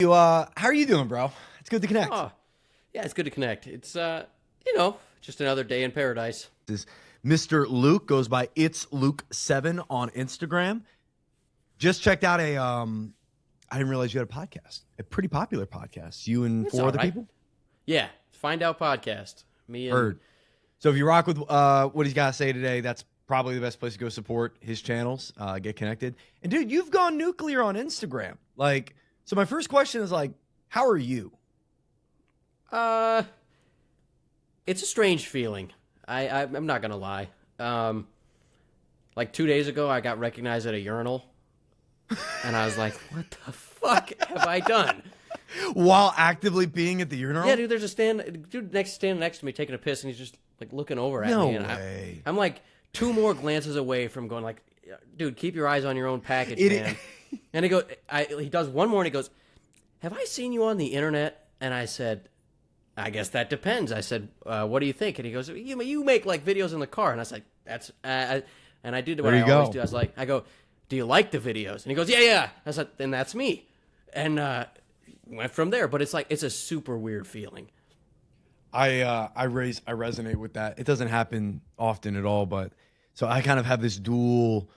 How are you doing, bro? It's good to connect. Oh, yeah, it's good to connect. It's just another day in paradise. This is Mr. Luke, goes by It's Luke7 on Instagram. Just checked out I didn't realize you had a podcast, a pretty popular podcast. You and It's four all other right. people? Yeah, Find Out Podcast. Me and Heard. So if you rock with what he's got to say today, that's probably the best place to go support his channels, get connected. And dude, you've gone nuclear on Instagram. So my first question is how are you? it's a strange feeling. I'm not gonna lie. 2 days ago, I got recognized at a urinal, and I was like, "What the fuck have I done?" While actively being at the urinal? Yeah, dude. There's a dude standing next to me taking a piss, and he's just looking over at No me. And way. I'm like 2 more glances away from going like, "Dude, keep your eyes on your own package, man." And he does one more, and he goes, "Have I seen you on the internet?" And I said, "I guess that depends." I said, "What do you think?" And he goes, "You make like videos in the car." And I was like, "That's," and I did what I always do. I go, "Do you like the videos?" And he goes, "Yeah." I said, "Then that's me." And went from there. But it's a super weird feeling. I resonate with that. It doesn't happen often at all, but so I kind of have this dual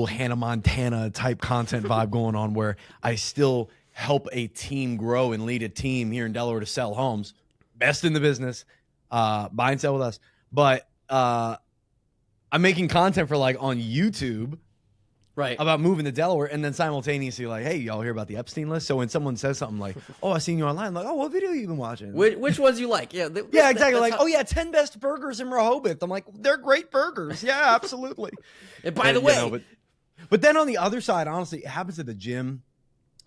Hannah Montana type content vibe going on where I still help a team grow and lead a team here in Delaware to sell homes. Best in the business. Buy and sell with us. But I'm making content for on YouTube Right. about moving to Delaware, and then simultaneously hey, y'all hear about the Epstein list? So when someone says something like, "Oh, I seen you online," I'm like, "Oh, what video you been watching?" Which ones you like? Yeah. Yeah, exactly. "Oh yeah, 10 best burgers in Rehoboth." I'm like, "They're great burgers." Yeah, absolutely. And by the way, but then on the other side, honestly, it happens at the gym.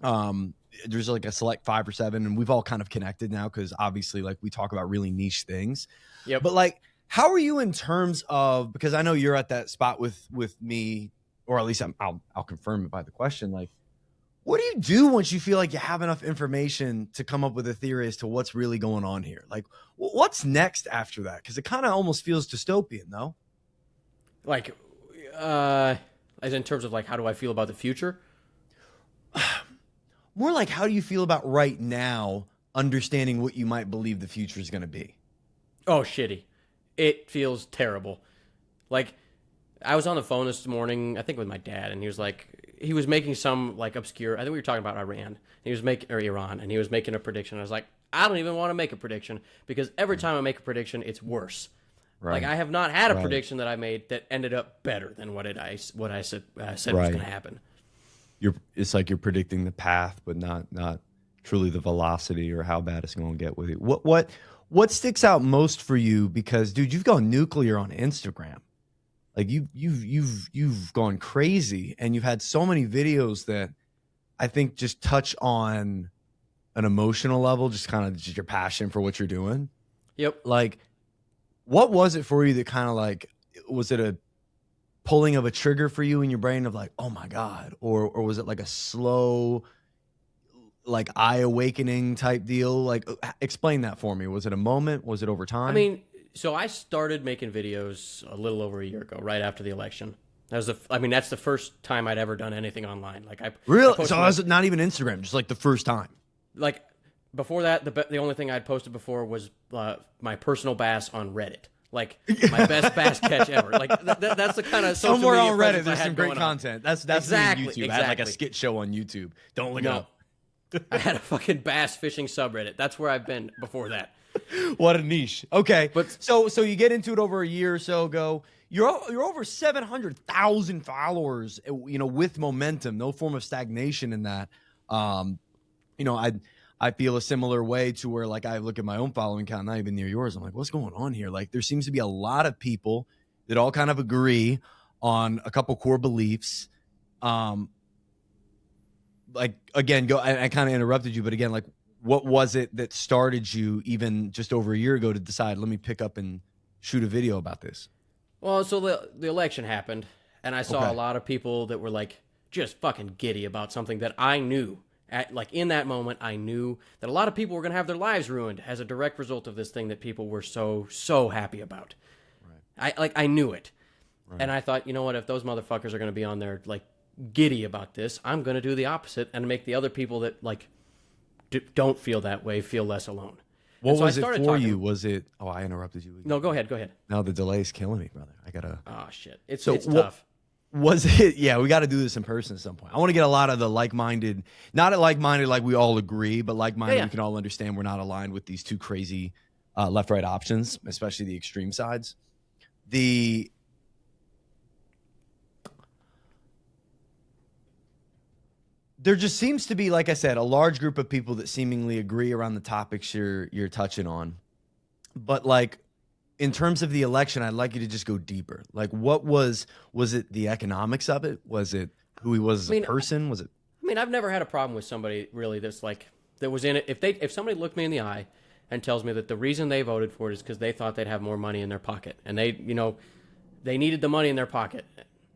There's a select 5 or 7, and we've all kind of connected now because obviously we talk about really niche things. Yep. But how are you in terms of, because I know you're at that spot with me, or at least I'll confirm it by the question. What do you do once you feel like you have enough information to come up with a theory as to what's really going on here? What's next after that? Because it kind of almost feels dystopian, no? As in terms of how do I feel about the future? More how do you feel about right now, understanding what you might believe the future is going to be? Oh, shitty. It feels terrible. I was on the phone this morning, I think with my dad, and he was making some obscure, I think we were talking about Iran. Iran, and he was making a prediction. I was like, I don't even want to make a prediction because every time I make a prediction, it's worse. Right. I have not had a prediction that I made that ended up better than what I said was going to happen. It's you're predicting the path, but not truly the velocity or how bad it's going to get with you. What sticks out most for you? Because dude, you've gone nuclear on Instagram. You've gone crazy, and you've had so many videos that I think just touch on an emotional level, just kind of just your passion for what you're doing. Yep. What was it for you that kind of was it a pulling of a trigger for you in your brain of oh my God, or was it a slow eye awakening type deal? Explain that for me. Was it a moment? Was it over time? So I started making videos a little over a year ago, right after the election. That's the first time I'd ever done anything online. Really? So was not even Instagram, just the first time. Before that, the only thing I'd posted before was my personal bass on Reddit. My best bass catch ever. That's the kind of social somewhere media on Reddit. There's some great content. That's exactly, YouTube. Exactly. I had a skit show on YouTube. Don't look it up. I had a fucking bass fishing subreddit. That's where I've been before that. What a niche. Okay, but so you get into it over a year or so ago. You're over 700,000 followers. With momentum, no form of stagnation in that. I feel a similar way to where I look at my own following count, not even near yours. I'm like, what's going on here? There seems to be a lot of people that all kind of agree on a couple core beliefs. Again, I kind of interrupted you, but again, what was it that started you even just over a year ago to decide, let me pick up and shoot a video about this? Well, so the election happened, and I saw a lot of people that were just fucking giddy about something that I knew. In that moment, I knew that a lot of people were going to have their lives ruined as a direct result of this thing that people were so happy about. Right. I knew it. Right. And I thought, you know what, if those motherfuckers are going to be on there giddy about this, I'm going to do the opposite and make the other people that don't feel that way, feel less alone. What And so I was it started for talking- you? Was it? Oh, I interrupted you again. No, go ahead. Now the delay's killing me, brother. I gotta. Oh shit, it's So tough. Was it? Yeah, we got to do this in person at some point. I want to get a lot of the like-minded, not like-minded like we all agree, but like-minded Yeah. we can all understand we're not aligned with these two crazy left-right options, especially the extreme sides. There just seems to be, like I said, a large group of people that seemingly agree around the topics you're touching on. But like in terms of the election, I'd like you to just go deeper. Like what was it the economics of it? Was it who he was as a person? Was it I mean, I've never had a problem with somebody really that's like that was in it. If somebody looked me in the eye and tells me that the reason they voted for it is because they thought they'd have more money in their pocket, and they needed the money in their pocket,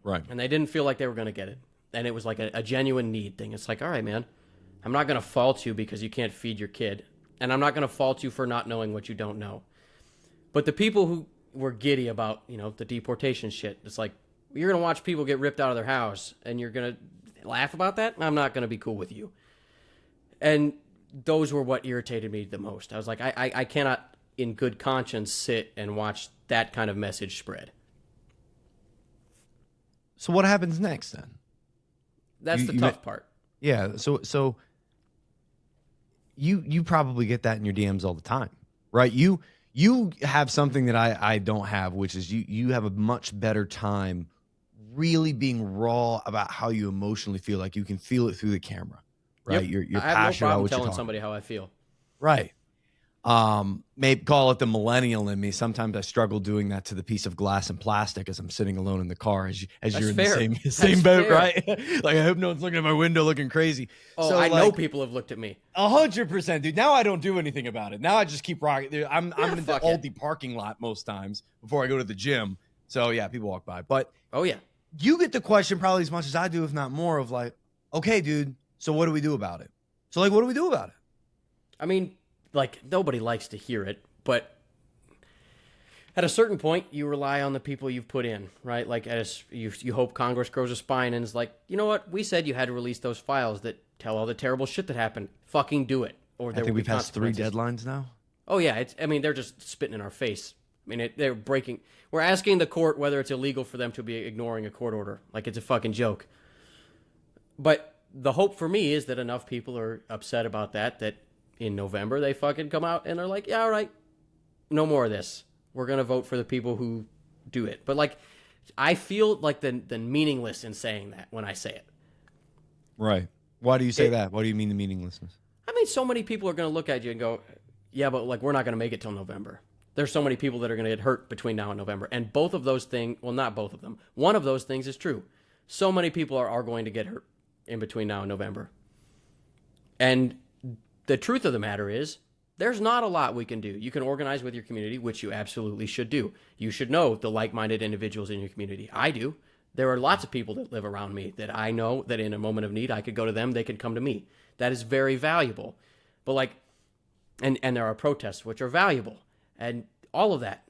right? and they didn't feel like they were going to get it, and it was like a genuine need thing. It's like, all right, man, I'm not going to fault you because you can't feed your kid, and I'm not going to fault you for not knowing what you don't know. But the people who were giddy about the deportation shit, it's like you're going to watch people get ripped out of their house, and you're going to laugh about that. I'm not going to be cool with you. And those were what irritated me the most. I was like, I cannot in good conscience sit and watch that kind of message spread. So what happens next then? That's the tough part. Yeah. So you probably get that in your DMs all the time, right? You have something that I don't have, which is you have a much better time really being raw about how you emotionally feel. Like you can feel it through the camera, right? Yep. You're I have passionate no about problem what you're telling talking somebody how I feel. Right. Maybe call it the millennial in me. Sometimes I struggle doing that to the piece of glass and plastic as I'm sitting alone in the car as you're in fair. the same boat, fair. right? Like I hope no one's looking at my window looking crazy. Oh, So, I know like, people have looked at me. 100%, dude. Now I don't do anything about it. Now I just keep rocking. Dude, I'm in the fuck Aldi parking lot most times before I go to the gym. So yeah, people walk by. But Oh yeah. you get the question probably as much as I do, if not more, of like, okay, dude, so what do we do about it? So like, what do we do about it? I mean, like, nobody likes to hear it, but at a certain point, you rely on the people you've put in, right? Like, you hope Congress grows a spine and is like, you know what? We said you had to release those files that tell all the terrible shit that happened. Fucking do it. Or I there think will be we've passed 3 consequences. deadlines now. Oh, yeah. They're just spitting in our face. I mean, they're breaking. We're asking the court whether it's illegal for them to be ignoring a court order. Like, it's a fucking joke. But the hope for me is that enough people are upset about that in November they fucking come out and they're like, yeah, all right, no more of this. We're going to vote for the people who do it. But, like, I feel like the meaningless in saying that when I say it. Right. Why do you say that? What do you mean the meaninglessness? I mean, so many people are going to look at you and go, yeah, but, like, we're not going to make it till November. There's so many people that are going to get hurt between now and November. And both of those things, well, not both of them. One of those things is true. So many people are going to get hurt in between now and November. And the truth of the matter is, there's not a lot we can do. You can organize with your community, which you absolutely should do. You should know the like-minded individuals in your community. I do. There are lots of people that live around me that I know that in a moment of need, I could go to them, they can come to me. That is very valuable. But like, and there are protests, which are valuable, and all of that.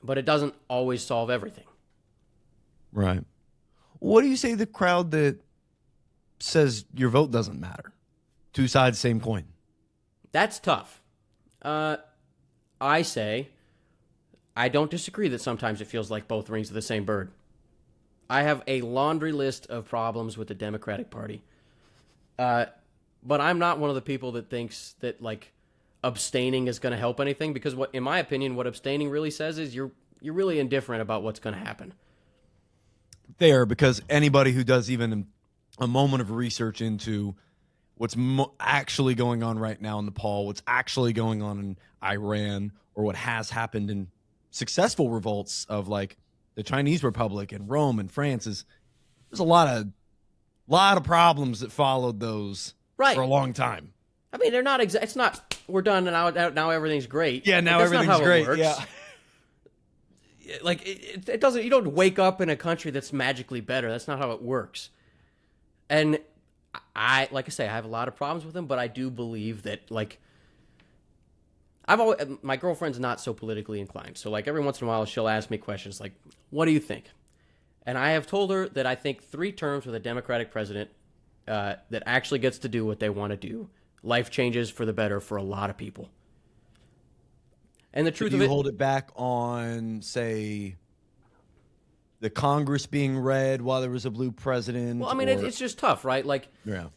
But it doesn't always solve everything. Right. What do you say to the crowd that says your vote doesn't matter? Two sides, same coin. That's tough. I say, I don't disagree that sometimes it feels like both wings of the same bird. I have a laundry list of problems with the Democratic Party. But I'm not one of the people that thinks that, like, abstaining is going to help anything, because in my opinion, what abstaining really says is you're really indifferent about what's going to happen. Fair, because anybody who does even a moment of research into what's actually going on right now in Nepal, what's actually going on in Iran, or what has happened in successful revolts of like the Chinese Republic and Rome and France, there's a lot of problems that followed those right. for a long time. I mean, they're not it's not we're done and now everything's great. Yeah, now like, everything's great. Yeah. Like it doesn't. You don't wake up in a country that's magically better. That's not how it works. And like I say, I have a lot of problems with them, but I do believe that, like, my girlfriend's not so politically inclined. So, like, every once in a while she'll ask me questions like, what do you think? And I have told her that I think 3 terms with a Democratic president that actually gets to do what they want to do life changes for the better for a lot of people. And the truth Do of you it, hold it back on, say, the Congress being red while there was a blue president? well, I mean, or- it's just tough, right? Like, yeah.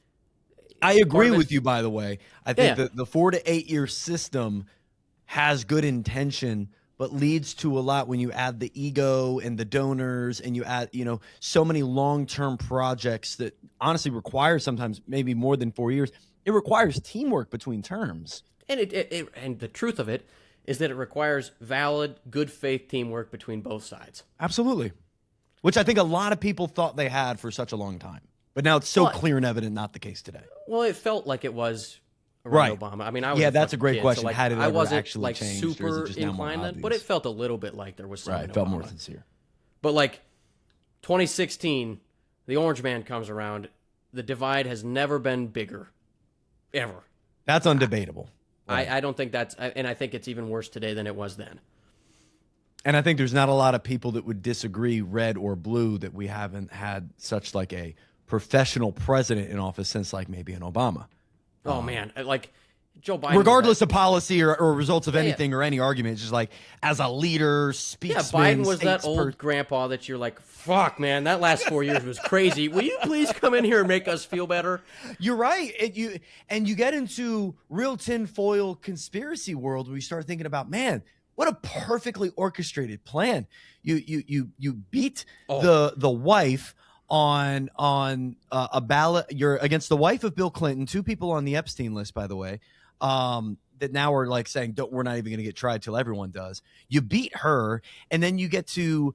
I agree part of with it- you, by the way. I think Yeah. that the 4 to 8 year system has good intention, but leads to a lot when you add the ego and the donors and you add, so many long-term projects that honestly require sometimes maybe more than 4 years. It requires teamwork between terms. and and the truth of it is that it requires valid, good faith teamwork between both sides. Absolutely. Which I think a lot of people thought they had for such a long time. But now it's so Well, clear and evident not the case today. Well, it felt like it was around Right. Obama. I mean, I was Yeah, a that's a fucking great kid, question. So like, Had it I ever wasn't actually like changed, or is it super just now more inclined then, but obvious? it felt a little bit like there was some. Right. in It felt Obama. more sincere. But like 2016, the Orange Man comes around. The divide has never been bigger, ever. That's undebatable. I don't think that's, and I think it's even worse today than it was then. And I think there's not a lot of people that would disagree, red or blue, that we haven't had such like a professional president in office since like maybe an Obama. Oh man, like Joe Biden. Regardless of policy or results of Yeah. anything or any argument, it's just like as a leader, yeah, speaksman, Biden was that old grandpa that you're like, fuck, man, that last 4 years was crazy. Will you please come in here and make us feel better? You're right. You get into real tinfoil conspiracy world where you start thinking about, man, what a perfectly orchestrated plan. You beat the wife on a ballot. You're against the wife of Bill Clinton, 2 people on the Epstein list, by the way, that now are like saying, we're not even going to get tried till everyone does. You beat her, and then you get to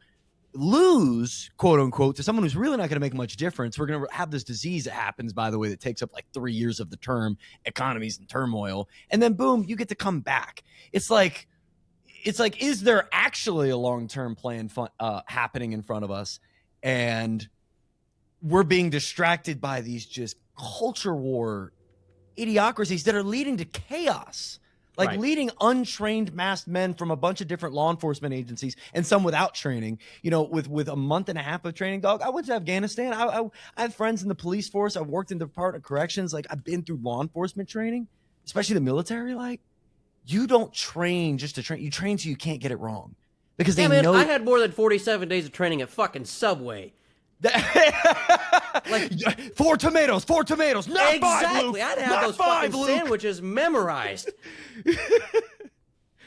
lose, quote unquote, to someone who's really not going to make much difference. We're going to have this disease that happens, by the way, that takes up like 3 years of the term, economies in turmoil, and then boom, you get to come back. It's like, is there actually a long-term plan happening in front of us? And we're being distracted by these just culture war idiocracies that are leading to chaos, like Right. leading untrained masked men from a bunch of different law enforcement agencies and some without training, with a month and a half of training. Dog, I went to Afghanistan. I have friends in the police force. I've worked in the Department of Corrections. Like, I've been through law enforcement training, especially the military. Like, you don't train just to train. You train so you can't get it wrong, because they Yeah, man, know. I had more than 47 days of training at fucking Subway. Like 4 tomatoes, not 5, Luke. Exactly. I'd have Not those 5, fucking Luke. sandwiches memorized.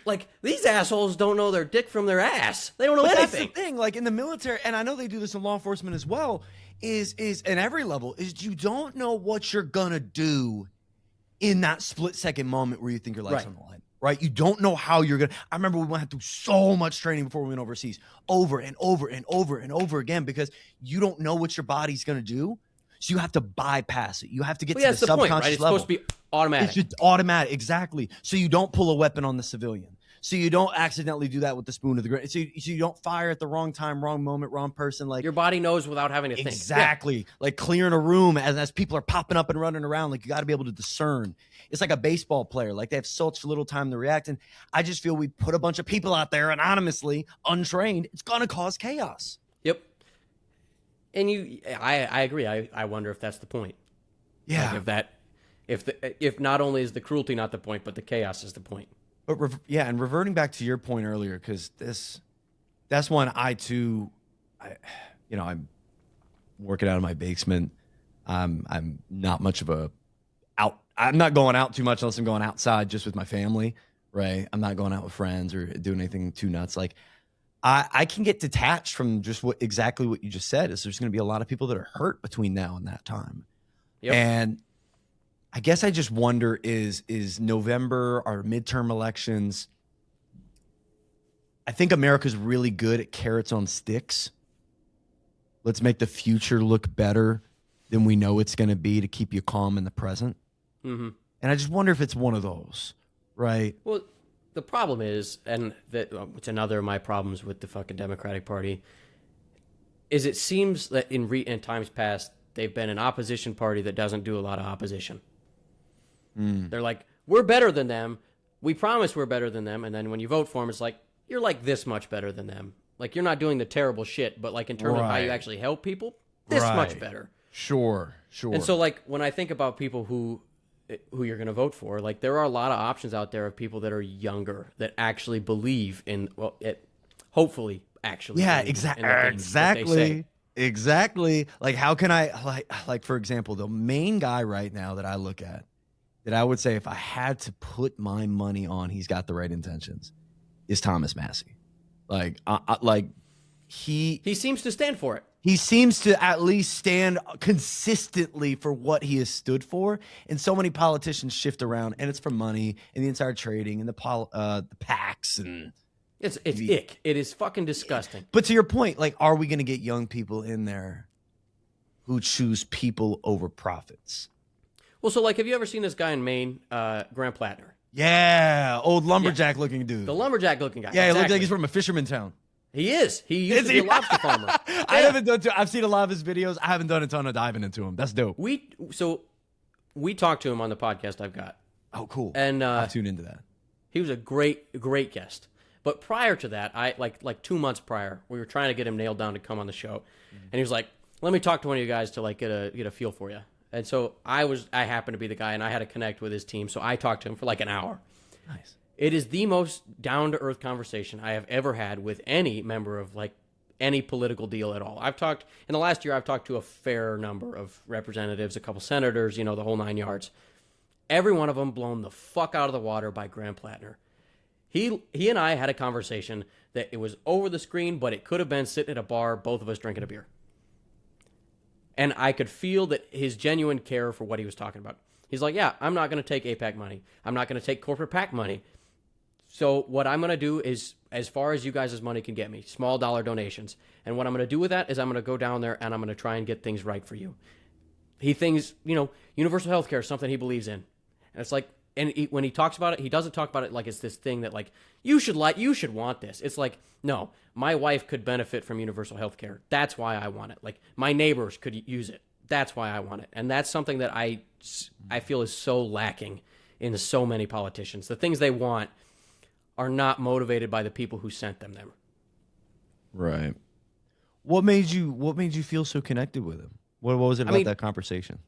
Like, these assholes don't know their dick from their ass. They don't know But that's anything. the thing, like in the military, and I know they do this in law enforcement as well, is in every level, is you don't know what you're gonna do in that split second moment where you think your life's Right. on the line. Right? You don't know how you're gonna. I remember we went through so much training before we went overseas, over and over and over and over again, because you don't know what your body's gonna do. So you have to bypass it. You have to get Well, yeah, to that's the the point, subconscious right? It's level. supposed to be automatic. It's just automatic, exactly. So you don't pull a weapon on the civilian. So you don't accidentally do that with the spoon of the grenade. So you don't fire at the wrong time, wrong moment, wrong person. Like, Your body knows without having to think. exactly, like clearing a room as people are popping up and running around. Like, you got to be able to discern. It's like a baseball player. Like, they have such little time to react. And I just feel we put a bunch of people out there anonymously, untrained. It's gonna cause chaos. Yep. And I agree. I wonder if that's the point. Yeah. Like if not only is the cruelty not the point, but the chaos is the point. But and reverting back to your point earlier, because that's one I'm working out of my basement. I'm not much of I'm not going out too much unless I'm going outside just with my family, right? I'm not going out with friends or doing anything too nuts. Like, I can get detached from just exactly what you just said. Is there's going to be a lot of people that are hurt between now and that time. Yep. And I guess I just wonder, is November, our midterm elections, I think America's really good at carrots on sticks. Let's make the future look better than we know it's going to be to keep you calm in the present. Mm-hmm. And I just wonder if it's one of those, right? Well, the problem is, and it's another of my problems with the fucking Democratic Party, is it seems that in times past, they've been an opposition party that doesn't do a lot of opposition. They're like, we're better than them. We promise we're better than them. And then when you vote for them, it's like, you're like this much better than them. Like, you're not doing the terrible shit, but like in terms of how you Right. actually help people, this Right. much better. Sure. And so, like, when I think about people who, who you're going to vote for. Like, there are a lot of options out there of people that are younger that actually believe in, well, hopefully actually. Yeah, believe in the things that they exactly. say. Exactly. Like, how can I, like, for example, the main guy right now that I look at, that I would say if I had to put my money on, he's got the right intentions, is Thomas Massey. Like, He seems to stand for it. he seems to at least stand consistently for what he has stood for. And so many politicians shift around, and it's for money and the inside trading and the PACs and It's ick. It is fucking disgusting. But to your point, like, are we going to get young people in there who choose people over profits? Well, so like, have you ever seen this guy in Maine, Grant Plattner? Yeah, old lumberjack looking dude. The lumberjack looking guy. Yeah, he exactly. looks like he's from a fisherman town. He is. He used to be a lobster farmer. Yeah. I've seen a lot of his videos. I haven't done a ton of diving into him. That's dope. We talked to him on the podcast I've got. Oh, cool. And I'll tune into that. he was a great guest. But prior to that, I like 2 months prior, we were trying to get him nailed down to come on the show, and he was like, "Let me talk to one of you guys to like get a feel for you." And so I happened to be the guy, and I had to connect with his team, so I talked to him for like an hour. Nice. It is the most down-to-earth conversation I have ever had with any member of like any political deal at all. In the last year, I've talked to a fair number of representatives, a couple senators, the whole 9 yards. Every one of them blown the fuck out of the water by Grant Plattner. He and I had a conversation that it was over the screen, but it could have been sitting at a bar, both of us drinking a beer. And I could feel that his genuine care for what he was talking about. He's like, yeah, I'm not going to take APAC money. I'm not going to take corporate PAC money. So what I'm going to do is, as far as you guys' money can get me, small dollar donations. And what I'm going to do with that is I'm going to go down there and I'm going to try and get things right for you. He thinks, universal health care is something he believes in. And it's like, when he talks about it, he doesn't talk about it like it's this thing that like, you should want this. It's like, no, my wife could benefit from universal health care. That's why I want it. Like, my neighbors could use it. That's why I want it. And that's something that I feel is so lacking in so many politicians. The things they want are not motivated by the people who sent them. Right. What made you feel so connected with him? What was it about that conversation?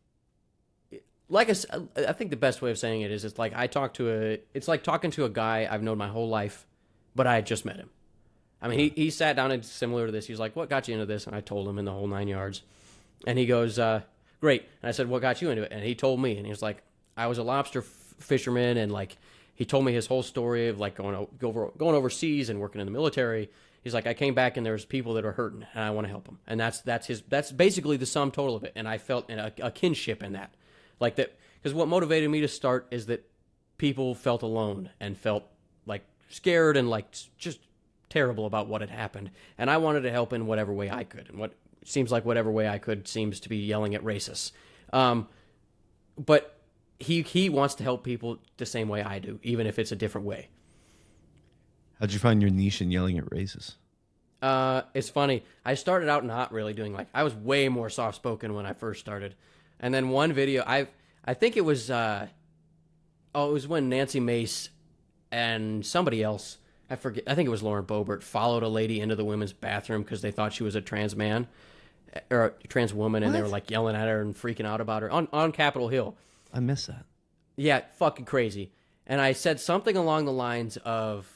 Like I think the best way of saying it is it's like it's like talking to a guy I've known my whole life, but I had just met him. I mean, he sat down and similar to this. He was like, "What got you into this?" And I told him in the whole 9 yards. And he goes, "Great." And I said, "What got you into it?" And he told me, and he was like, "I was a lobster fisherman," and like he told me his whole story of like going overseas and working in the military. He's like, I came back and there's people that are hurting, and I want to help them. And that's basically the sum total of it. And I felt a kinship in that. Like that, because what motivated me to start is that people felt alone and felt like scared and like just terrible about what had happened. And I wanted to help in whatever way I could. And what seems like whatever way I could seems to be yelling at racists. But he wants to help people the same way I do, even if it's a different way. How'd you find your niche in yelling at racists? It's funny. I started out not really doing I was way more soft spoken when I first started. And then one video, I think it was, it was when Nancy Mace and somebody else, I forget, I think it was Lauren Boebert, followed a lady into the women's bathroom because they thought she was a trans man or a trans woman, and they were like yelling at her and freaking out about her on Capitol Hill. I miss that. Yeah, fucking crazy. And I said something along the lines of,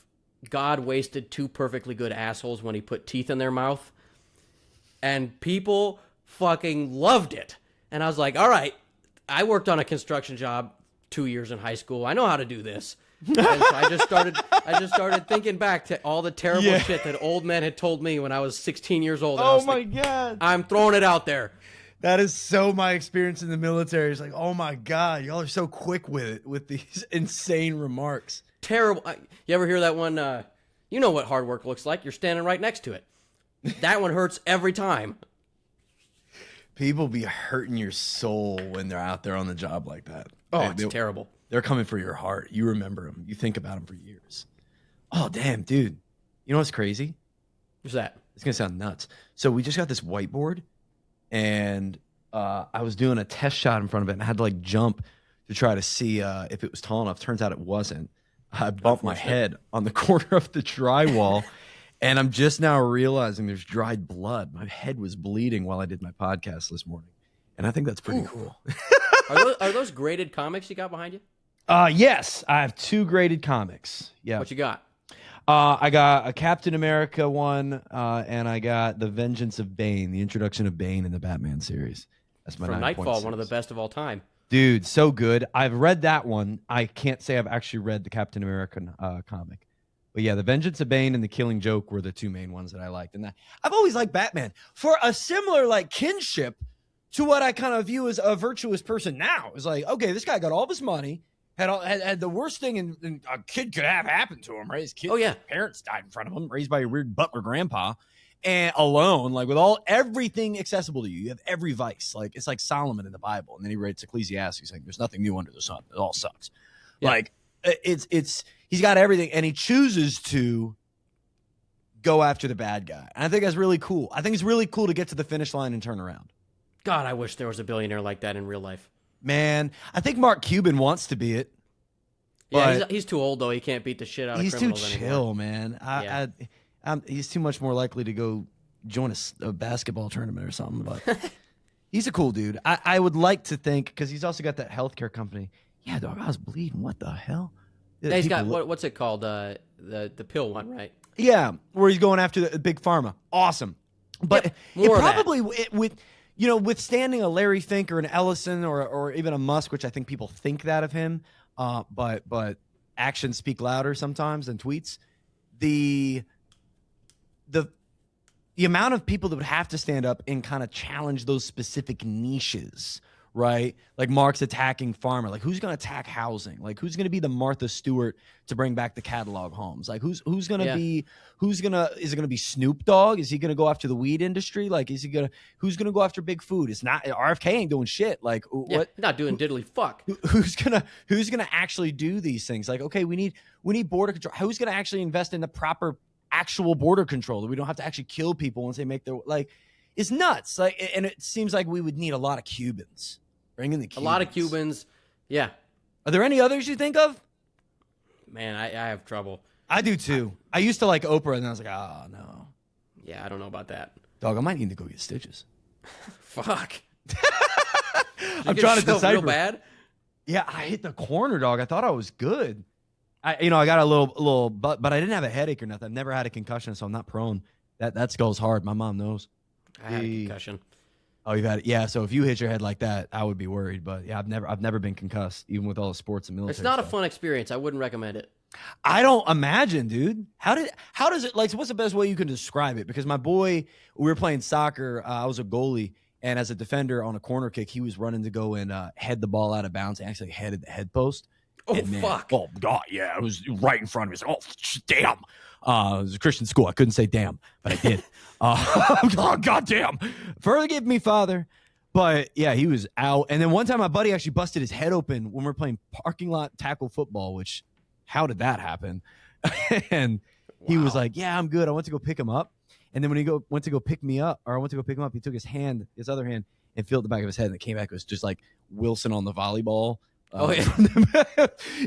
God wasted two perfectly good assholes when he put teeth in their mouth. And people fucking loved it. And I was like, all right, I worked on a construction job 2 years in high school. I know how to do this. And so I just started thinking back to all the terrible shit that old men had told me when I was 16 years old. And Oh my God. I'm throwing it out there. That is so my experience in the military. It's like, oh my God, y'all are so quick with it, with these insane remarks. Terrible. You ever hear that one? You know what hard work looks like. You're standing right next to it. That one hurts every time. People be hurting your soul when they're out there on the job like that. Oh, it's terrible. They're coming for your heart. You remember them. You think about them for years. Oh, damn, dude. You know what's crazy? What's that? It's going to sound nuts. So we just got this whiteboard, and I was doing a test shot in front of it, and I had to like jump to try to see if it was tall enough. Turns out it wasn't. I bumped my head on the corner of the drywall, and I'm just now realizing there's dried blood. My head was bleeding while I did my podcast this morning, and I think that's pretty cool. Are those graded comics you got behind you? Yes, I have 2 graded comics. Yeah. What you got? I got a Captain America one, and I got The Vengeance of Bane, the introduction of Bane in the Batman series. That's my From 9.6. Nightfall, one of the best of all time. Dude, so good. I've read that one. I can't say I've actually read the Captain America comic. But yeah, The Vengeance of Bane and The Killing Joke were the 2 main ones that I liked. And I've always liked Batman for a similar like kinship to what I kind of view as a virtuous person now. It's like, okay, this guy got all of his money, had the worst thing and a kid could have happened to him, right? His kid, parents died in front of him, raised by a weird butler grandpa, and alone, like with everything accessible to you. You have every vice. Like it's like Solomon in the Bible, and then he writes Ecclesiastes, like there's nothing new under the sun. It all sucks. Yeah. Like it's he's got everything, and he chooses to go after the bad guy. And I think that's really cool. I think it's really cool to get to the finish line and turn around. God, I wish there was a billionaire like that in real life. Man, I think Mark Cuban wants to be it. Yeah, he's too old, though. He can't beat the shit out of criminals anymore. He's too chill, man. He's too much more likely to go join a basketball tournament or something. But he's a cool dude. I would like to think, because he's also got that healthcare company. Yeah, dog, I was bleeding. What the hell? Yeah, he's got, what's it called? The pill one, right? Yeah, where he's going after the big pharma. Awesome. But it probably, withstanding a Larry Fink or an Ellison or even a Musk, which I think people think that of him, but actions speak louder sometimes than tweets. The amount of people that would have to stand up and kind of challenge those specific niches, right? Like Mark's attacking pharma. Like who's going to attack housing? Like who's going to be the Martha Stewart to bring back the catalog homes? Like who's going to be, is it going to be Snoop Dogg? Is he going to go after the weed industry? Like who's going to go after big food? It's not, RFK ain't doing shit. Like what? Not doing diddly fuck. Who's going to actually do these things? Like, okay, we need border control. Who's going to actually invest in the proper actual border control that we don't have to actually kill people once they make their, like, it's nuts. Like, and it seems like we would need a lot of Cubans. Bring in the Cubans. A lot of Cubans. Yeah. Are there any others you think of? Man, I have trouble. I do too. I used to like Oprah, and I was like, oh, no. Yeah, I don't know about that. Dog, I might need to go get stitches. Fuck. I'm trying to decipher. Real bad? Yeah, I hit the corner, dog. I thought I was good. I got a little, but I didn't have a headache or nothing. I've never had a concussion, so I'm not prone. That skull's hard. My mom knows. I had a concussion. Oh, you've had it? Yeah, so if you hit your head like that, I would be worried. But yeah, I've never been concussed, even with all the sports and military. It's not stuff. a fun experience. I wouldn't recommend it. I don't imagine, dude. How does it, like, what's the best way you can describe it? Because my boy, we were playing soccer. I was a goalie, and as a defender on a corner kick, he was running to go and head the ball out of bounds and actually headed the head post. Oh, fuck. Oh, God, yeah. It was right in front of me. It's like, oh, damn. It was a Christian school. I couldn't say damn, but I did. Oh, God damn. Forgive me, Father. But, yeah, he was out. And then one time my buddy actually busted his head open when we were playing parking lot tackle football, which, how did that happen? And he was like, yeah, I'm good. I went to go pick him up. And then when he went to go pick me up, or I went to go pick him up, he took his other hand, and filled the back of his head. And it came back. It was just like Wilson on the volleyball. Oh, yeah.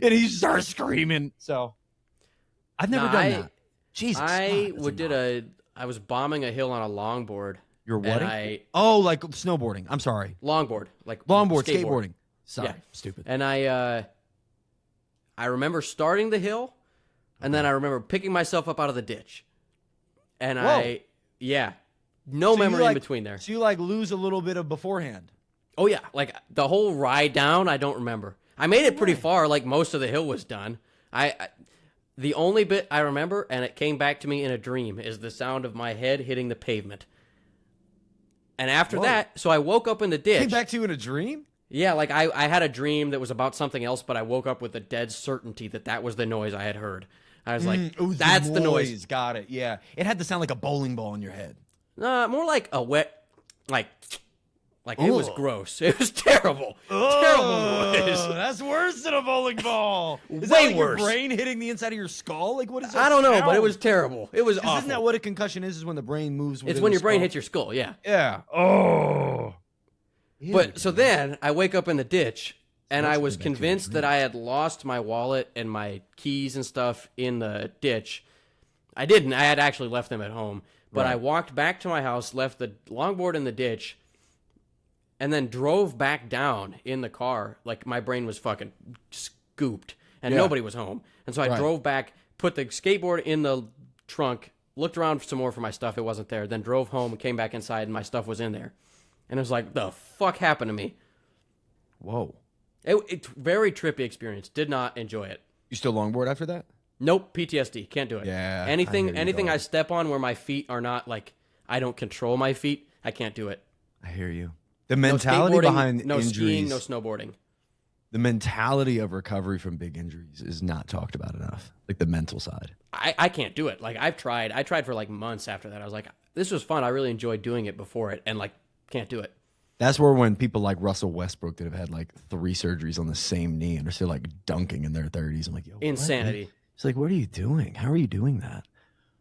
And he started screaming. So I've never done that. Jesus. I was bombing a hill on a longboard. You're what? Like snowboarding. I'm sorry. Longboard. Like longboard, skateboarding. Sorry. Yeah. Stupid. And I remember starting the hill, and then I remember picking myself up out of the ditch. And no memory in between there. So you like lose a little bit of beforehand. Oh, yeah. Like, the whole ride down, I don't remember. I made it pretty far. Like, most of the hill was done. The only bit I remember, and it came back to me in a dream, is the sound of my head hitting the pavement. And after that, so I woke up in the ditch. Came back to you in a dream? Yeah, like, I had a dream that was about something else, but I woke up with a dead certainty that was the noise I had heard. I was like, that's the noise. Got it, yeah. It had to sound like a bowling ball in your head. More like a wet, like it was gross. It was terrible. Terrible noise. That's worse than a bowling ball. Is Way that like worse. Your brain hitting the inside of your skull? Like what is that? I don't know, but it was terrible. It was awful. Isn't that what a concussion is when the brain moves? It's when your brain hits your skull. Yeah. Yeah. Oh. But so then I wake up in the ditch, and I was convinced that I had lost my wallet and my keys and stuff in the ditch. I didn't. I had actually left them at home. But I walked back to my house, left the longboard in the ditch, and then drove back down in the car. Like my brain was fucking scooped, and nobody was home. And so I drove back, put the skateboard in the trunk, looked around some more for my stuff. It wasn't there. Then drove home and came back inside, and my stuff was in there. And it was like, the fuck happened to me? Whoa. It's very trippy experience. Did not enjoy it. You still longboard after that? Nope, PTSD. Can't do it. Yeah. Anything I step on where my feet are not like, I don't control my feet, I can't do it. I hear you. The mentality behind no injuries. Skiing, no snowboarding. The mentality of recovery from big injuries is not talked about enough. Like the mental side. I can't do it. Like I tried for like months after that. I was like, this was fun. I really enjoyed doing it before it, and like can't do it. That's where when people like Russell Westbrook that have had like 3 surgeries on the same knee and are still like dunking in their 30s. I'm like, yo, insanity. What? It's like, what are you doing? How are you doing that?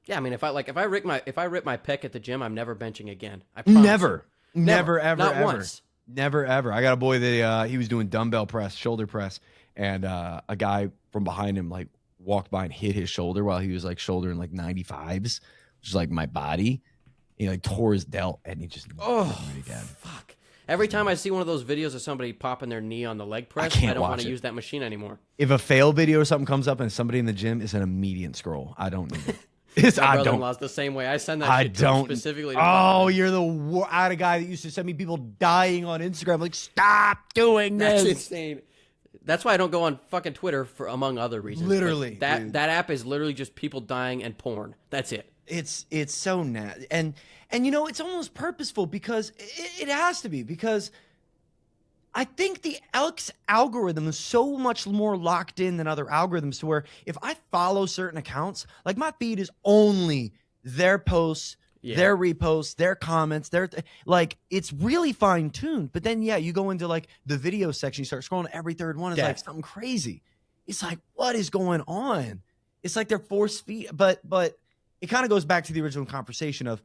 Yeah, I mean, if I rip my pec at the gym, I'm never benching again. I promise. Never, ever, not ever. once. Never, ever. I got a boy that he was doing dumbbell press, shoulder press, and a guy from behind him like walked by and hit his shoulder while he was like shouldering like 95s, which is like my body. He like tore his delt and he just did it again. Fuck. Every time I see one of those videos of somebody popping their knee on the leg press, I don't want to use that machine anymore. If a fail video or something comes up and somebody in the gym, it's an immediate scroll. I don't need it. My brother-in-law's the same way. I send that shit to him specifically. You're I had a guy that used to send me people dying on Instagram. Like, stop doing this. That's insane. That's why I don't go on fucking Twitter for among other reasons. Literally, that app is literally just people dying and porn. That's it. It's so nasty. And you know, it's almost purposeful because it has to be, because I think the X algorithm is so much more locked in than other algorithms to where if I follow certain accounts, like my feed is only their posts, their reposts, their comments, like it's really fine tuned. But then, you go into like the video section, you start scrolling, every third one is like something crazy. It's like, what is going on? It's like they're force feed, but it kind of goes back to the original conversation of,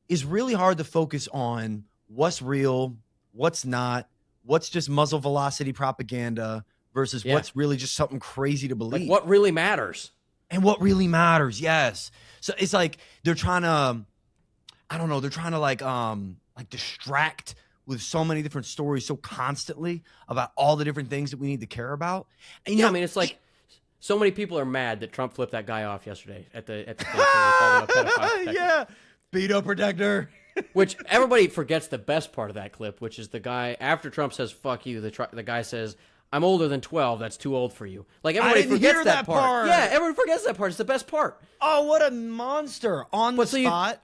it's really hard to focus on what's real, what's not, what's just muzzle velocity propaganda versus what's really just something crazy to believe. Like what really matters. And what really matters, yes. So it's like they're trying to, I don't know, they're trying to like distract with so many different stories so constantly about all the different things that we need to care about. And you know, I mean, it's like so many people are mad that Trump flipped that guy off yesterday at the thing. They called him a pedophile. Yeah. Veto protector. Which everybody forgets the best part of that clip, which is the guy, after Trump says, fuck you, the guy says, I'm older than 12, that's too old for you. Like, everybody forgets that part. Yeah, everyone forgets that part. It's the best part. Oh, what a monster. On the spot.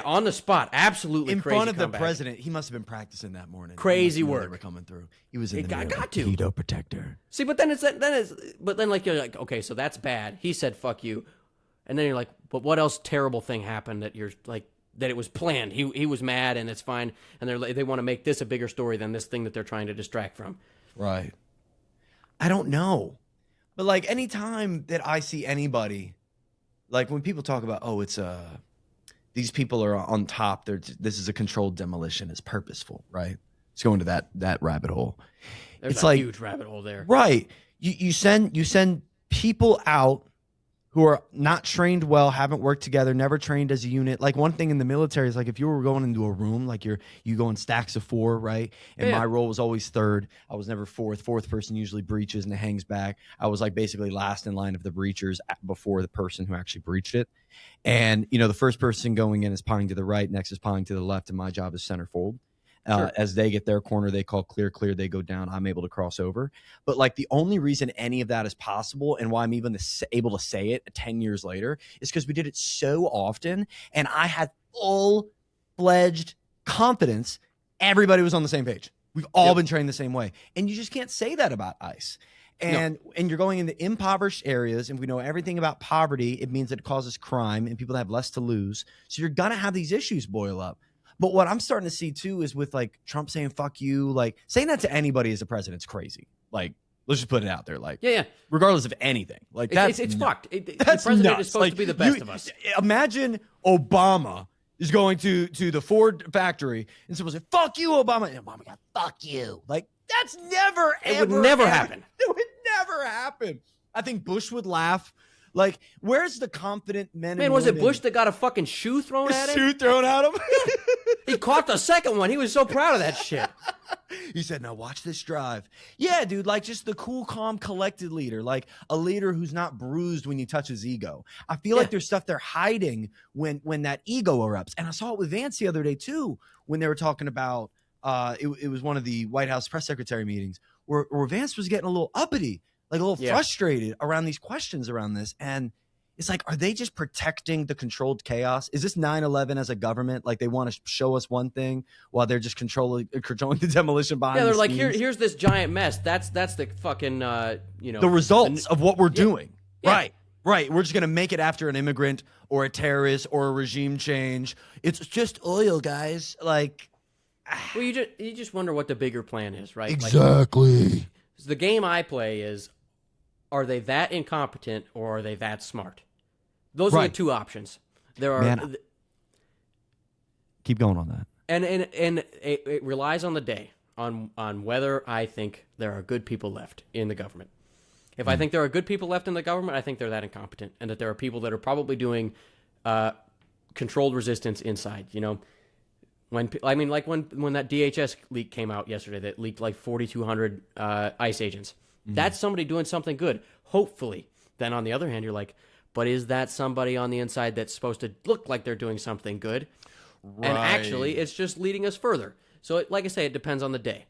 On the spot. Absolutely in crazy front of comeback. The president. He must have been practicing that morning. Crazy work. They were coming through. He was in the got to. Veto protector. See, but then like, you're like, okay, so that's bad. He said, fuck you. And then you're like, but what else terrible thing happened that you're like, that it was planned? He was mad and it's fine. And they want to make this a bigger story than this thing that they're trying to distract from. Right. I don't know. But like anytime that I see anybody, like when people talk about, it's these people are on top, this is a controlled demolition, it's purposeful, right? It's going to that rabbit hole. There's a huge rabbit hole there. Right. You send people out who are not trained well, haven't worked together, never trained as a unit. Like one thing in the military is like if you were going into a room, like you go in stacks of 4, right? And my role was always third. I was never fourth. Fourth person usually breaches and it hangs back. I was like basically last in line of the breachers before the person who actually breached it. And, the first person going in is pawing to the right, next is pawing to the left, and my job is centerfold. Sure. As they get their corner, they call clear, they go down. I'm able to cross over. But like the only reason any of that is possible and why I'm even able to say it 10 years later is because we did it so often. And I had full-fledged confidence. Everybody was on the same page. We've all been trained the same way. And you just can't say that about ICE. And you're going into impoverished areas, and we know everything about poverty. It means that it causes crime and people have less to lose. So you're going to have these issues boil up. But what I'm starting to see too is with like Trump saying "fuck you," like saying that to anybody as a president's crazy. Like, let's just put it out there. Like, regardless of anything, like it's fucked. The president is supposed to be the best of us. Imagine Obama is going to the Ford factory and someone said "fuck you, Obama," and Obama got "fuck you." Like that's never it would never happen. It would never happen. I think Bush would laugh. Like, where's the confident men? Man, was it Bush that got a fucking shoe thrown at him? Shoe thrown at him? He caught the second one. He was so proud of that shit. He said, now watch this drive. Yeah, dude, like just the cool, calm, collected leader, like a leader who's not bruised when you touch his ego. I feel like there's stuff they're hiding when that ego erupts. And I saw it with Vance the other day too, when they were talking about, it was one of the White House press secretary meetings where Vance was getting a little uppity, like a little frustrated around these questions around this. And it's like, are they just protecting the controlled chaos? Is this 9/11 as a government? Like they want to show us one thing while they're just controlling the demolition behind. Yeah, they're the like, scenes? here's this giant mess. That's the fucking the results of what we're doing. Yeah. Right. We're just gonna make it after an immigrant or a terrorist or a regime change. It's just oil, guys. Like, well, you just wonder what the bigger plan is, right? Exactly. Like, the game I play is, are they that incompetent or are they that smart? Those are the two options. There are. Keep going on that. And it relies on the day, on whether I think there are good people left in the government. If I think there are good people left in the government, I think they're that incompetent, and that there are people that are probably doing controlled resistance inside. You know, when that DHS leak came out yesterday, that leaked like 4,200 ICE agents. That's somebody doing something good, hopefully. Then on the other hand, you're like, but is that somebody on the inside that's supposed to look like they're doing something good? Right. And actually, it's just leading us further. So, like I say, it depends on the day.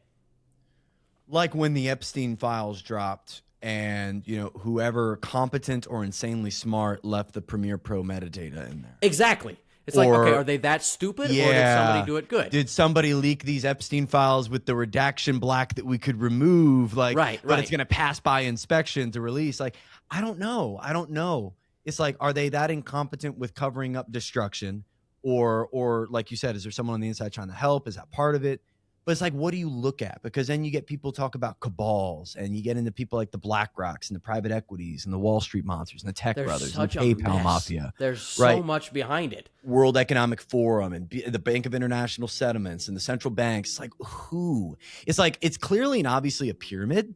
Like when the Epstein files dropped and, whoever competent or insanely smart left the Premiere Pro metadata in there. Exactly. It's like, okay, are they that stupid or did somebody do it good? Did somebody leak these Epstein files with the redaction black that we could remove? Like, but it's going to pass by inspection to release. Like, I don't know. It's like, are they that incompetent with covering up destruction? Or like you said, is there someone on the inside trying to help? Is that part of it? But it's like, what do you look at? Because then you get people talk about cabals, and you get into people like the BlackRocks and the private equities and the Wall Street monsters and the tech brothers and the PayPal mafia. There's so much behind it. World Economic Forum and the Bank of International Settlements and the central banks. It's like, who? It's like, it's clearly and obviously a pyramid.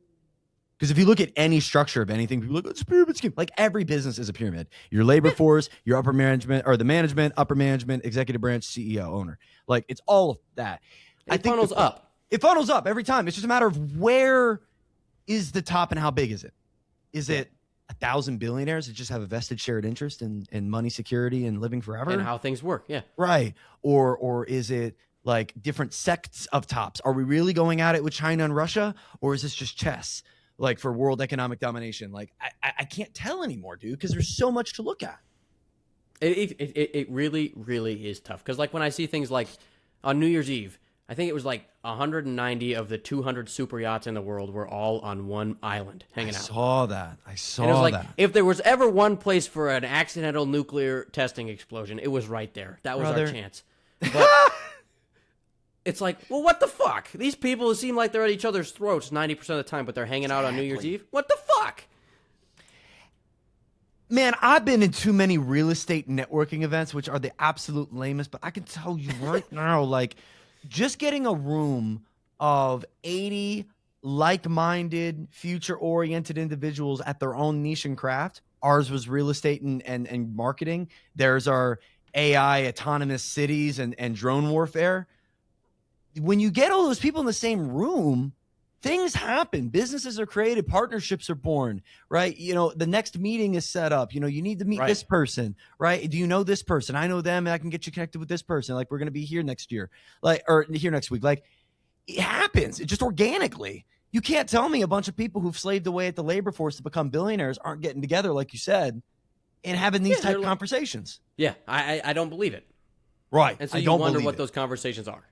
Because if you look at any structure of anything, people are like, it's a pyramid scheme. Like every business is a pyramid. Your labor force, your upper management, or the management, upper management, executive branch, CEO, owner. Like it's all of that. It funnels up. It funnels up every time. It's just a matter of where is the top and how big is it? Is it 1,000 billionaires that just have a vested shared interest in money security and living forever? And how things work, yeah. Right. Or is it like different sects of tops? Are we really going at it with China and Russia? Or is this just chess? Like for world economic domination, like I can't tell anymore, dude, because there's so much to look at. It really, really is tough. Because like when I see things like on New Year's Eve, I think it was like 190 of the 200 super yachts in the world were all on one island hanging out. I saw that. And it was like, if there was ever one place for an accidental nuclear testing explosion, it was right there. That was our chance. But it's like, well, what the fuck? These people seem like they're at each other's throats 90% of the time, but they're hanging out on New Year's Eve? What the fuck? Man, I've been in too many real estate networking events, which are the absolute lamest, but I can tell you right now, like, just getting a room of 80 like-minded, future-oriented individuals at their own niche and craft. Ours was real estate and marketing. There's our AI, autonomous cities, and drone warfare. When you get all those people in the same room, things happen. Businesses are created. Partnerships are born, right? The next meeting is set up. You need to meet this person, right? Do you know this person? I know them, and I can get you connected with this person. Like, we're going to be here next year, or here next week. Like, it happens. It just organically. You can't tell me a bunch of people who've slaved away at the labor force to become billionaires aren't getting together, like you said, and having these type of conversations. Yeah, I don't believe it. Right. And so you wonder what those conversations are.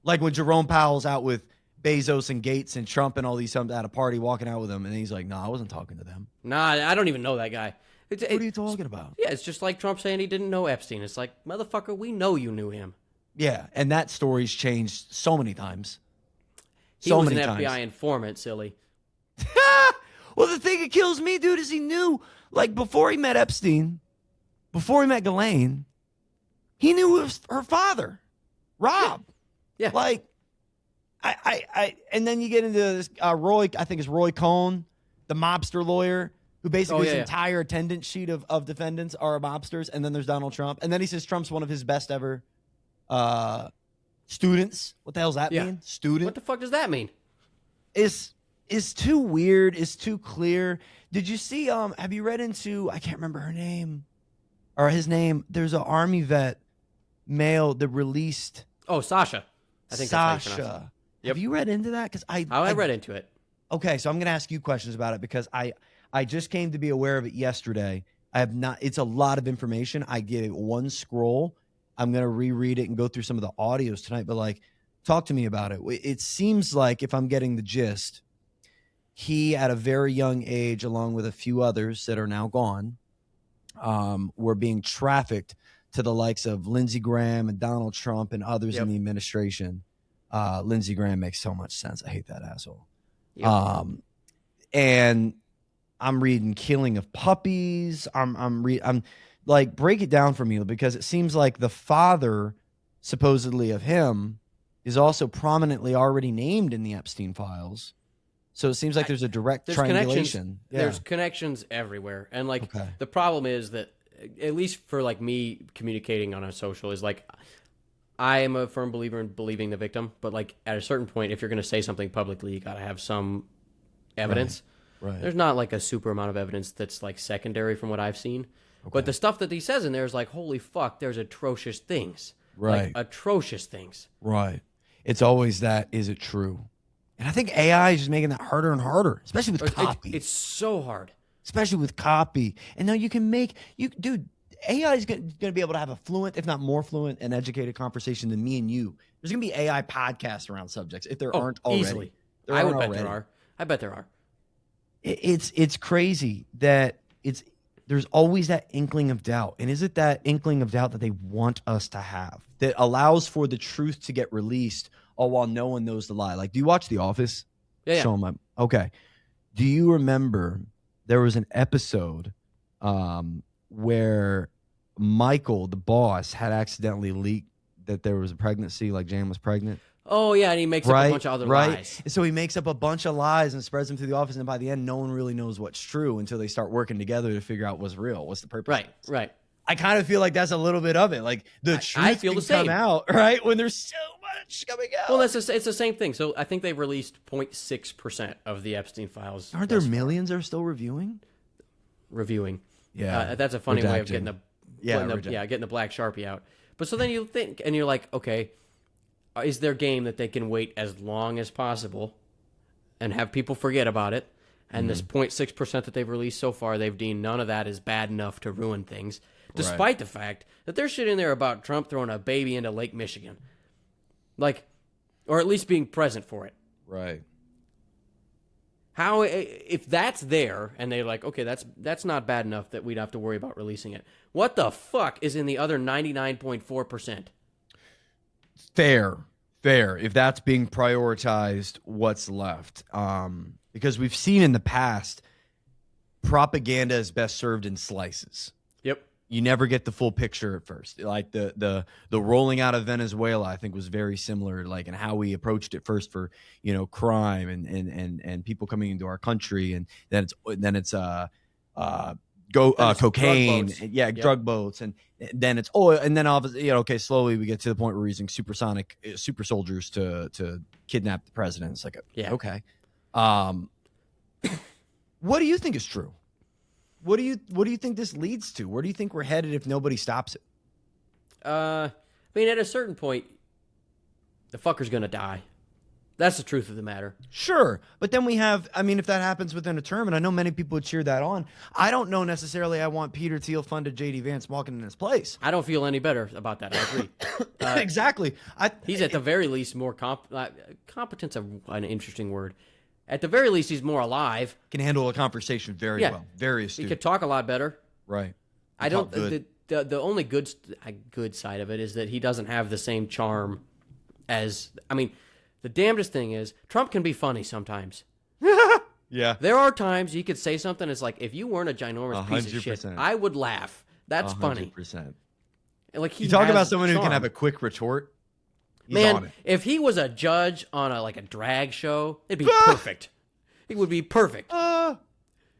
Like when Jerome Powell's out with Bezos and Gates and Trump and all these at a party walking out with them, and he's like, "No, I wasn't talking to them." Nah, I don't even know that guy. What are you talking about? Yeah, it's just like Trump saying he didn't know Epstein. It's like, motherfucker, we know you knew him. Yeah, and that story's changed so many times. He was an FBI informant, silly. Well, the thing that kills me, dude, is he knew, like, before he met Epstein, before he met Ghislaine, he knew her father, Rob. Yeah. Like, and then you get into this Roy, I think it's Roy Cohn, the mobster lawyer, who basically his entire attendance sheet of defendants are mobsters, and then there's Donald Trump, and then he says Trump's one of his best ever Students. What the hell's that mean? Student. What the fuck does that mean? Is too weird. Is too clear. Did you see? Have you read into? I can't remember her name or his name. There's an Army vet, male that released. Oh, Sasha. I think that's how you pronounce it. Yep. Have you read into that? Because I read into it. Okay, so I'm going to ask you questions about it because I just came to be aware of it yesterday. I have not. It's a lot of information. I get it one scroll. I'm going to reread it and go through some of the audios tonight. But like, talk to me about it. It seems like, if I'm getting the gist, he at a very young age, along with a few others that are now gone, were being trafficked to the likes of Lindsey Graham and Donald Trump and others in the administration. Lindsey Graham makes so much sense. I hate that asshole. Yep. And I'm reading Killing of Puppies. I'm like, break it down for me, because it seems like the father, supposedly of him, is also prominently already named in the Epstein files. So it seems like there's a direct triangulation. There's connections everywhere. And like, the problem is that, at least for like me communicating on a social, is like, I am a firm believer in believing the victim, but like at a certain point, if you're going to say something publicly, you got to have some evidence. Right. There's not like a super amount of evidence that's like secondary from what I've seen. But the stuff that he says in there is like, holy fuck, there's atrocious things. Right. Like, atrocious things. Right. It's always that, is it true? And I think AI is just making that harder and harder, especially with copy. It's so hard. Especially with copy. And now you can make, dude, AI is going to be able to have a fluent, if not more fluent and educated conversation than me and you. There's going to be AI podcasts around subjects if there aren't already. Easily. I would bet there are. I bet there are. It's crazy that there's always that inkling of doubt. And is it that inkling of doubt that they want us to have that allows for the truth to get released, all while no one knows the lie? Like, do you watch The Office? Yeah. Show them. Okay. Do you remember there was an episode where Michael, the boss, had accidentally leaked that there was a pregnancy, like Jan was pregnant? Oh, yeah, and he makes up a bunch of other lies. So he makes up a bunch of lies and spreads them through the office, and by the end, no one really knows what's true until they start working together to figure out what's real, what's the purpose. Right. I kind of feel like that's a little bit of it. Like, the truth can come out, right? When there's so much coming out. Well, it's the same thing. So I think they've released 0.6% of the Epstein files. Aren't there millions that are still reviewing? Yeah. That's a funny way of getting getting the black Sharpie out. But so then you think, and you're like, okay, is their game that they can wait as long as possible and have people forget about it? And this 0.6% that they've released so far, they've deemed none of that is bad enough to ruin things, despite the fact that there's shit in there about Trump throwing a baby into Lake Michigan. Like, or at least being present for it. Right. How, if that's there, and they're like, okay, that's not bad enough that we'd have to worry about releasing it. What the fuck is in the other 99.4%? Fair. If that's being prioritized, what's left? Because we've seen in the past, propaganda is best served in slices. Yep. You never get the full picture at first. Like the rolling out of Venezuela, I think, was very similar. Like, in how we approached it first for crime and people coming into our country, and then it's cocaine, drug boats, and then it's oil, and then obviously slowly we get to the point where we're using super soldiers to kidnap the president. It's like okay. What do you think is true? What do you think this leads to? Where do you think we're headed if nobody stops it? I mean, at a certain point, the fucker's gonna die. That's the truth of the matter. Sure. But then we have, if that happens within a term, and I know many people would cheer that on, I don't know necessarily I want Peter Thiel funded J.D. Vance walking in his place. I don't feel any better about that. I agree. Exactly. He's at the very least more competent's an interesting word. At the very least, he's more alive. Can handle a conversation very well. Very astute. He could talk a lot better. Right. I don't. The only good side of it is that he doesn't have the same charm as. The damnedest thing is Trump can be funny sometimes. Yeah. There are times you could say something. It's like, if you weren't a ginormous 100%. Piece of shit, I would laugh. That's 100%. Funny. Like, you talk about someone who can have a quick retort. Man, if he was a judge on a drag show, it'd be perfect. It would be perfect.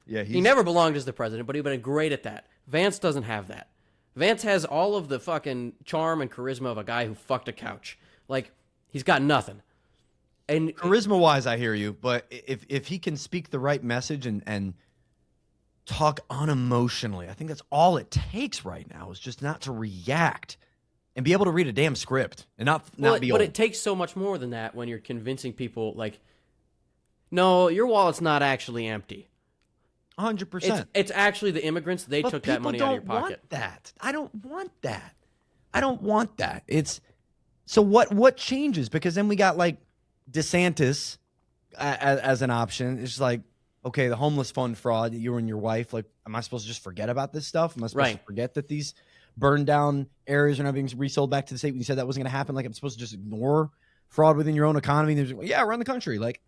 He never belonged as the president, but he'd been great at that. Vance doesn't have that. Vance has all of the fucking charm and charisma of a guy who fucked a couch. Like, He's got nothing. And charisma wise, I hear you, but if he can speak the right message and talk unemotionally, I think that's all it takes right now is just not to react and be able to read a damn script and not be old. But it takes so much more than that when you're convincing people like, no, your wallet's not actually empty. 100%. It's actually the immigrants. They took that money out of your pocket. I don't want that. I don't want that. It's so what changes? Because then we got like DeSantis as an option. It's just like, okay, the homeless fund fraud, you and your wife. Like, am I supposed to just forget about this stuff? Am I supposed to forget that these burned down areas are now being resold back to the state when you said that wasn't going to happen? Like, I'm supposed to just ignore fraud within your own economy? And there's, yeah, run the country. Like,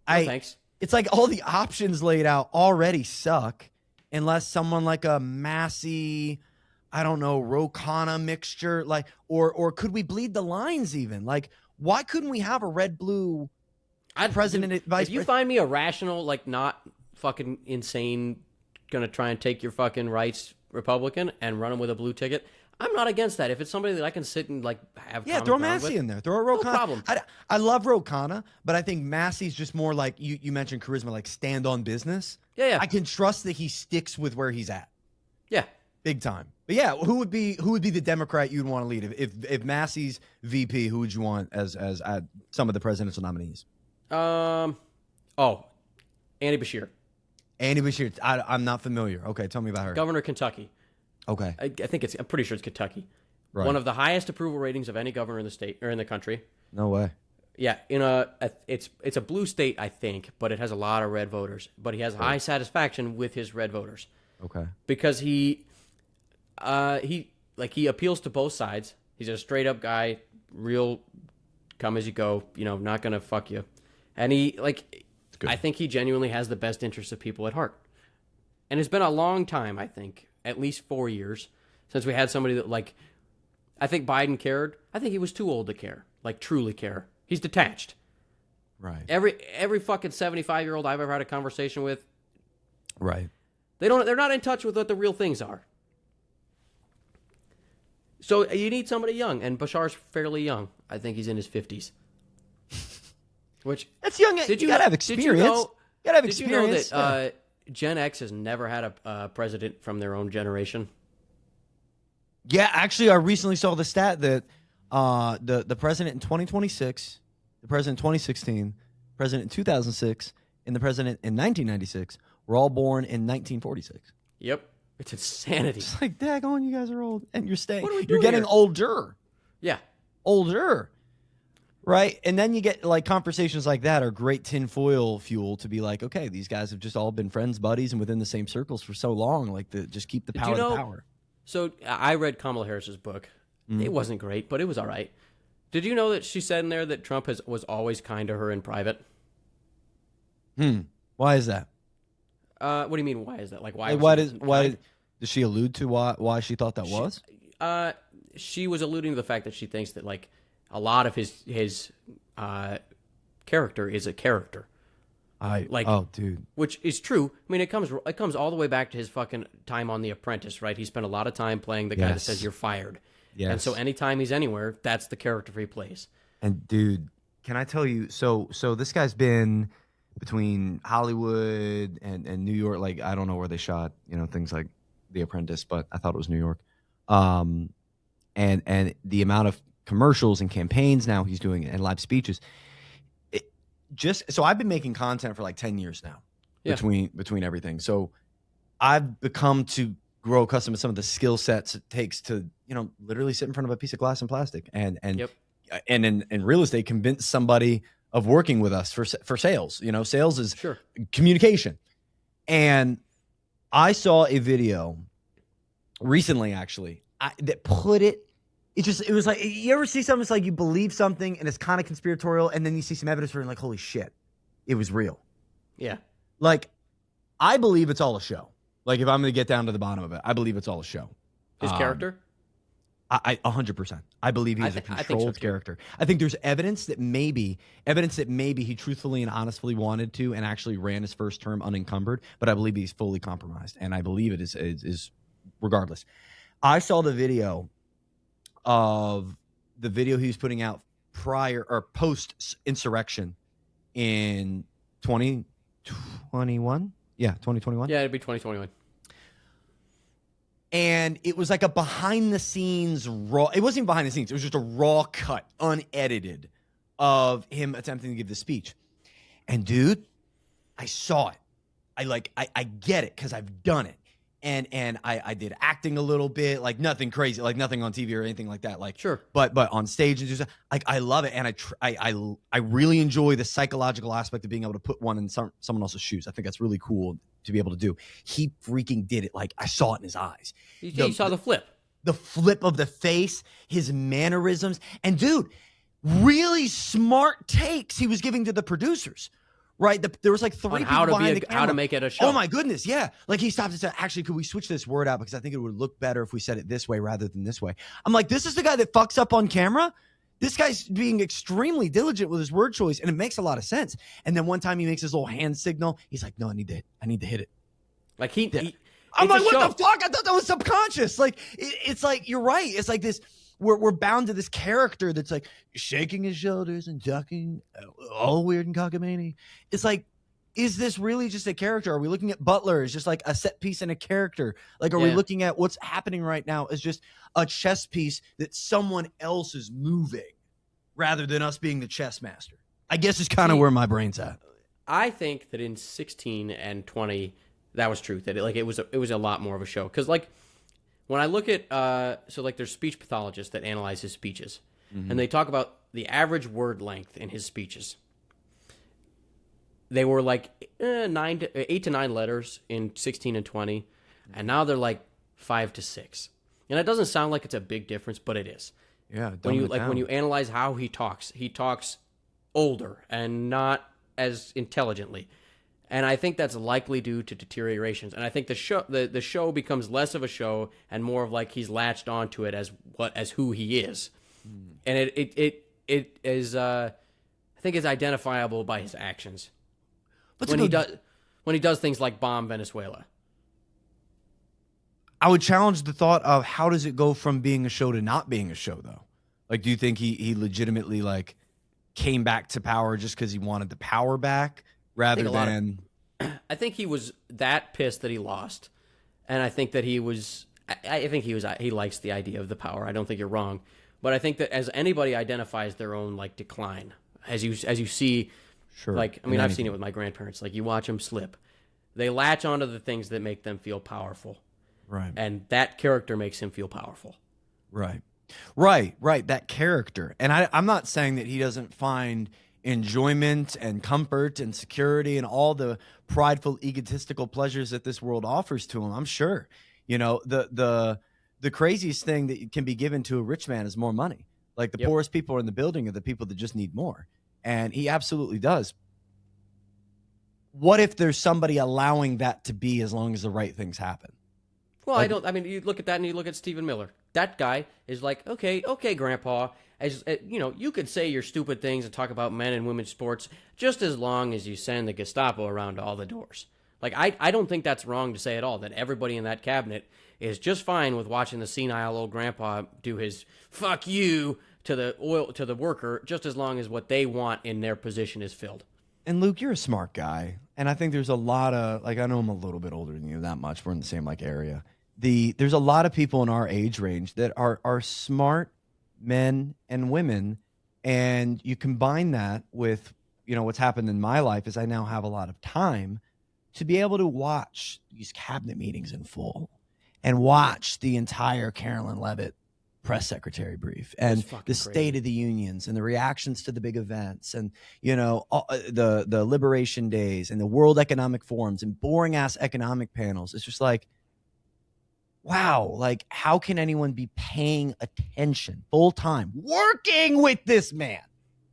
thanks. It's like all the options laid out already suck unless someone like a Massey, I don't know, Rokana mixture, like, or could we bleed the lines even? Like, why couldn't we have a red-blue president, vice president? If you find me a rational, like, not fucking insane, gonna try and take your fucking rights Republican and run them with a blue ticket, I'm not against that. If it's somebody that I can sit and like have throw Massey in there. Throw a Rokana. No problem. I love Rokana, but I think Massey's just more like you mentioned charisma, like stand on business. Yeah. I can trust that he sticks with where he's at. Yeah. Big time. But yeah, who would be the Democrat you'd want to lead if Massey's VP? Who would you want as some of the presidential nominees? Andy Bashir. Andy Bashir. I'm not familiar. Okay, tell me about her. Governor of Kentucky. Okay. I think I'm pretty sure it's Kentucky. Right. One of the highest approval ratings of any governor in the state or in the country. No way. Yeah, it's a blue state, I think, but it has a lot of red voters. But he has high satisfaction with his red voters. Okay. Because he appeals to both sides. He's a straight up guy, real come as you go, not gonna fuck you. And I think he genuinely has the best interests of people at heart. And it's been a long time, I think, at least 4 years, since we had somebody that, like, I think Biden cared. I think he was too old to care, like, truly care. He's detached. Right. Every fucking 75-year-old I've ever had a conversation with, right. They're not in touch with what the real things are. So you need somebody young, and Bashar's fairly young. I think he's in his 50s. Which that's young. You gotta have experience. You gotta have experience. Did you know that Gen X has never had a president from their own generation? Yeah, actually, I recently saw the stat that the president in 2026, the president in 2016, president in 2006, and the president in 1996 were all born in 1946. Yep, it's insanity. It's like, daggone, you guys are old, and you're staying. What are we doing You're getting here? older. Yeah, older. Right. And then you get like conversations like that are great tinfoil fuel to be like, okay, these guys have just all been friends, buddies, and within the same circles for so long. Like, just keep the power of the power. So I read Kamala Harris's book. It wasn't great, but it was all right. Did you know that she said in there that Trump was always kind to her in private? Why is that? What do you mean? Why is that? Like, why does she allude to why she thought that was? She was alluding to the fact that she thinks that, like, a lot of his character is a character. Dude, which is true. I mean, it comes all the way back to his fucking time on The Apprentice, right? He spent a lot of time playing the guy that says you're fired. Yes. And so anytime he's anywhere, that's the character he plays. And dude, can I tell you? So this guy's been between Hollywood and New York. Like, I don't know where they shot, things like The Apprentice, but I thought it was New York. And the amount of commercials and campaigns now he's doing and live speeches. So I've been making content for like 10 years now between everything. So I've become to grow accustomed to some of the skill sets it takes to, literally sit in front of a piece of glass and plastic and in real estate, convince somebody of working with us for sales. Sales is communication. And I saw a video recently, actually, that put it. It was like, you ever see something, it's like you believe something and it's kind of conspiratorial, and then you see some evidence for it and like, holy shit, it was real. Yeah. Like, I believe it's all a show. Like, if I'm going to get down to the bottom of it, I believe it's all a show. His character? I 100%. I believe he's a controlled character. I think there's evidence that maybe he truthfully and honestly wanted to and actually ran his first term unencumbered, but I believe he's fully compromised, and I believe it is regardless. I saw the video he was putting out prior or post insurrection in 2021. Yeah, 2021. Yeah, it'd be 2021. And it was like a behind the scenes raw. It wasn't even behind the scenes. It was just a raw cut, unedited, of him attempting to give the speech. And dude, I saw it. I get it because I've done it. And I did acting a little bit, like nothing crazy, like nothing on TV or anything like that. Like sure, but on stage and just like I love it, and I really enjoy the psychological aspect of being able to put one in someone else's shoes. I think that's really cool to be able to do. He freaking did it. Like I saw it in his eyes. You saw the flip, the flip of the face, his mannerisms, and dude, really smart takes he was giving to the producers. Right, there was like three people behind the camera. How to make it a show. Oh my goodness, yeah. Like he stopped and said, "Actually, could we switch this word out because I think it would look better if we said it this way rather than this way." I'm like, this is the guy that fucks up on camera. This guy's being extremely diligent with his word choice, and it makes a lot of sense. And then one time he makes his little hand signal. He's like, "No, I need to hit it." Like I'm like, what the fuck? I thought that was subconscious. Like it's like you're right. It's like this. We're bound to this character that's like shaking his shoulders and ducking, all weird and cockamamie. It's like, is this really just a character? Are we looking at Butler as just like a set piece and a character? Like, are we looking at what's happening right now as just a chess piece that someone else is moving rather than us being the chess master? I guess is kind of where my brain's at. I think that in 16 and 20, that was true. That it was a lot more of a show. Because like, when I look at, so like there's speech pathologists that analyze his speeches, and they talk about the average word length in his speeches. They were like 8 to 9 letters in 16 and 20, and now they're like 5 to 6. And it doesn't sound like it's a big difference, but it is. Yeah. When you analyze how he talks older and not as intelligently. And I think that's likely due to deteriorations. And I think the show becomes less of a show and more of like he's latched onto it as who he is. And it is I think is identifiable by his actions. When he does things like bomb Venezuela. I would challenge the thought of how does it go from being a show to not being a show though? Like, do you think he legitimately like came back to power just because he wanted the power back? Rather than, I think he was that pissed that he lost, and I think that he was. I think he likes the idea of the power. I don't think you're wrong, but I think that as anybody identifies their own like decline, as you see, sure. Like I mean, I've seen it with my grandparents. Like you watch them slip, they latch onto the things that make them feel powerful, right? And that character makes him feel powerful, right. That character, and I'm not saying that he doesn't find enjoyment and comfort and security and all the prideful, egotistical pleasures that this world offers to him. I'm sure, the craziest thing that can be given to a rich man is more money. Like the poorest people in the building are the people that just need more. And he absolutely does. What if there's somebody allowing that to be as long as the right things happen? Well, you look at that and you look at Stephen Miller. That guy is like, okay, Grandpa. As you could say your stupid things and talk about men and women's sports just as long as you send the Gestapo around to all the doors. Like, I don't think that's wrong to say at all, that everybody in that cabinet is just fine with watching the senile old grandpa do his fuck you to the worker just as long as what they want in their position is filled. And Luke, you're a smart guy. And I think there's a lot of, like, I know I'm a little bit older than you, that much. We're in the same, like, area. There's a lot of people in our age range that are smart men and women, and you combine that with what's happened in my life is I now have a lot of time to be able to watch these cabinet meetings in full and watch the entire Carolyn Leavitt press secretary brief and the State of the Unions and the reactions to the big events and the Liberation Days and the World Economic Forums and boring ass economic panels. It's just like, wow, like how can anyone be paying attention full time, working with this man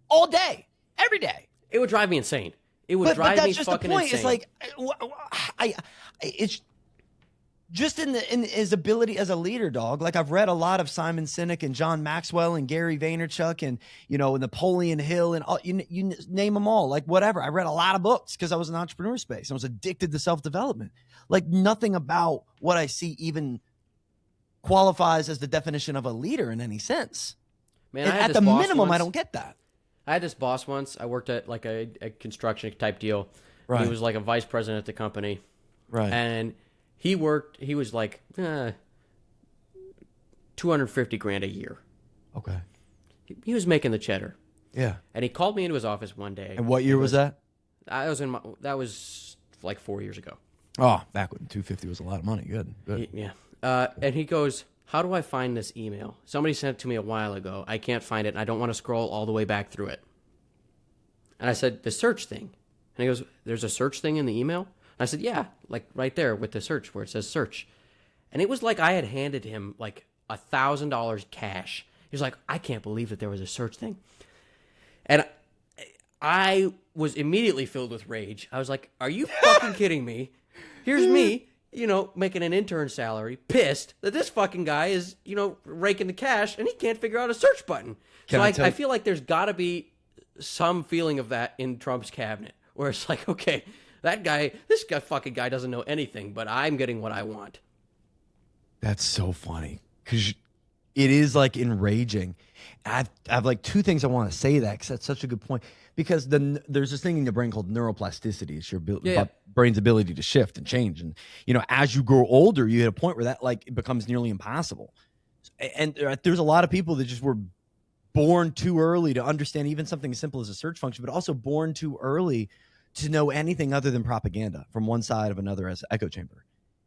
all day, every day? It would drive me insane. It would drive me fucking insane. It's like, it's just in his ability as a leader, dog. Like I've read a lot of Simon Sinek and John Maxwell and Gary Vaynerchuk and Napoleon Hill and all, you name them all. Like whatever. I read a lot of books because I was in entrepreneur space. I was addicted to self-development. Like nothing about what I see even qualifies as the definition of a leader in any sense. Man, And I had at this the boss minimum, I once. don't get that. I had this boss once. I worked at like a construction type deal. Right. He was like a vice president at the company. Right. And he was like 250 grand a year. Okay. He was making the cheddar. Yeah. And he called me into his office one day. And what year was that? That was like 4 years ago. Oh, back when 250 was a lot of money. Good. Yeah. And he goes, "How do I find this email? Somebody sent it to me a while ago. I can't find it, and I don't want to scroll all the way back through it." And I said, "The search thing." And he goes, "There's a search thing in the email?" And I said, "Yeah, like right there with the search where it says search." And it was like I had handed him like $1,000 cash. He was like, "I can't believe that there was a search thing." And I was immediately filled with rage. I was like, "Are you fucking kidding me? Here's me, making an intern salary, pissed that this fucking guy is, raking the cash and he can't figure out a search button." So I feel like there's got to be some feeling of that in Trump's cabinet where it's like, okay, this fucking guy doesn't know anything, but I'm getting what I want. That's so funny because it is like enraging. I have like two things I want to say that because that's such a good point. Because there's this thing in your brain called neuroplasticity. It's your brain's ability to shift and change. And as you grow older, you hit a point where that like it becomes nearly impossible. And there's a lot of people that just were born too early to understand even something as simple as a search function, but also born too early to know anything other than propaganda from one side of another as an echo chamber.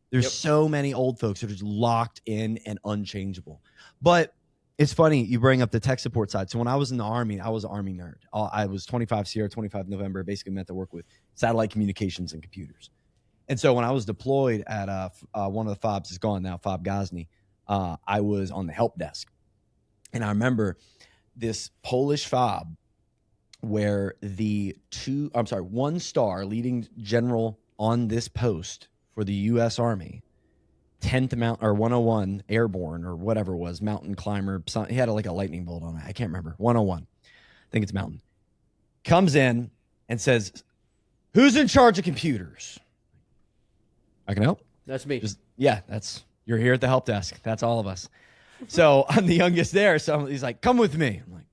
There's so many old folks that are just locked in and unchangeable. But it's funny you bring up the tech support side. So when I was in the Army, I was an Army nerd. I was 25 Sierra, 25 November. Basically meant to work with satellite communications and computers. And so when I was deployed at one of the FOBs, is gone now, FOB Ghazni, I was on the help desk. And I remember this Polish FOB where one star leading general on this post for the U.S. Army, 10th Mount or 101 Airborne or whatever it was, mountain climber. He had like a lightning bolt on it. I can't remember. 101. I think it's mountain. Comes in and says, "Who's in charge of computers?" I can help. That's me. You're here at the help desk. That's all of us. So I'm the youngest there. So he's like, "Come with me." I'm like,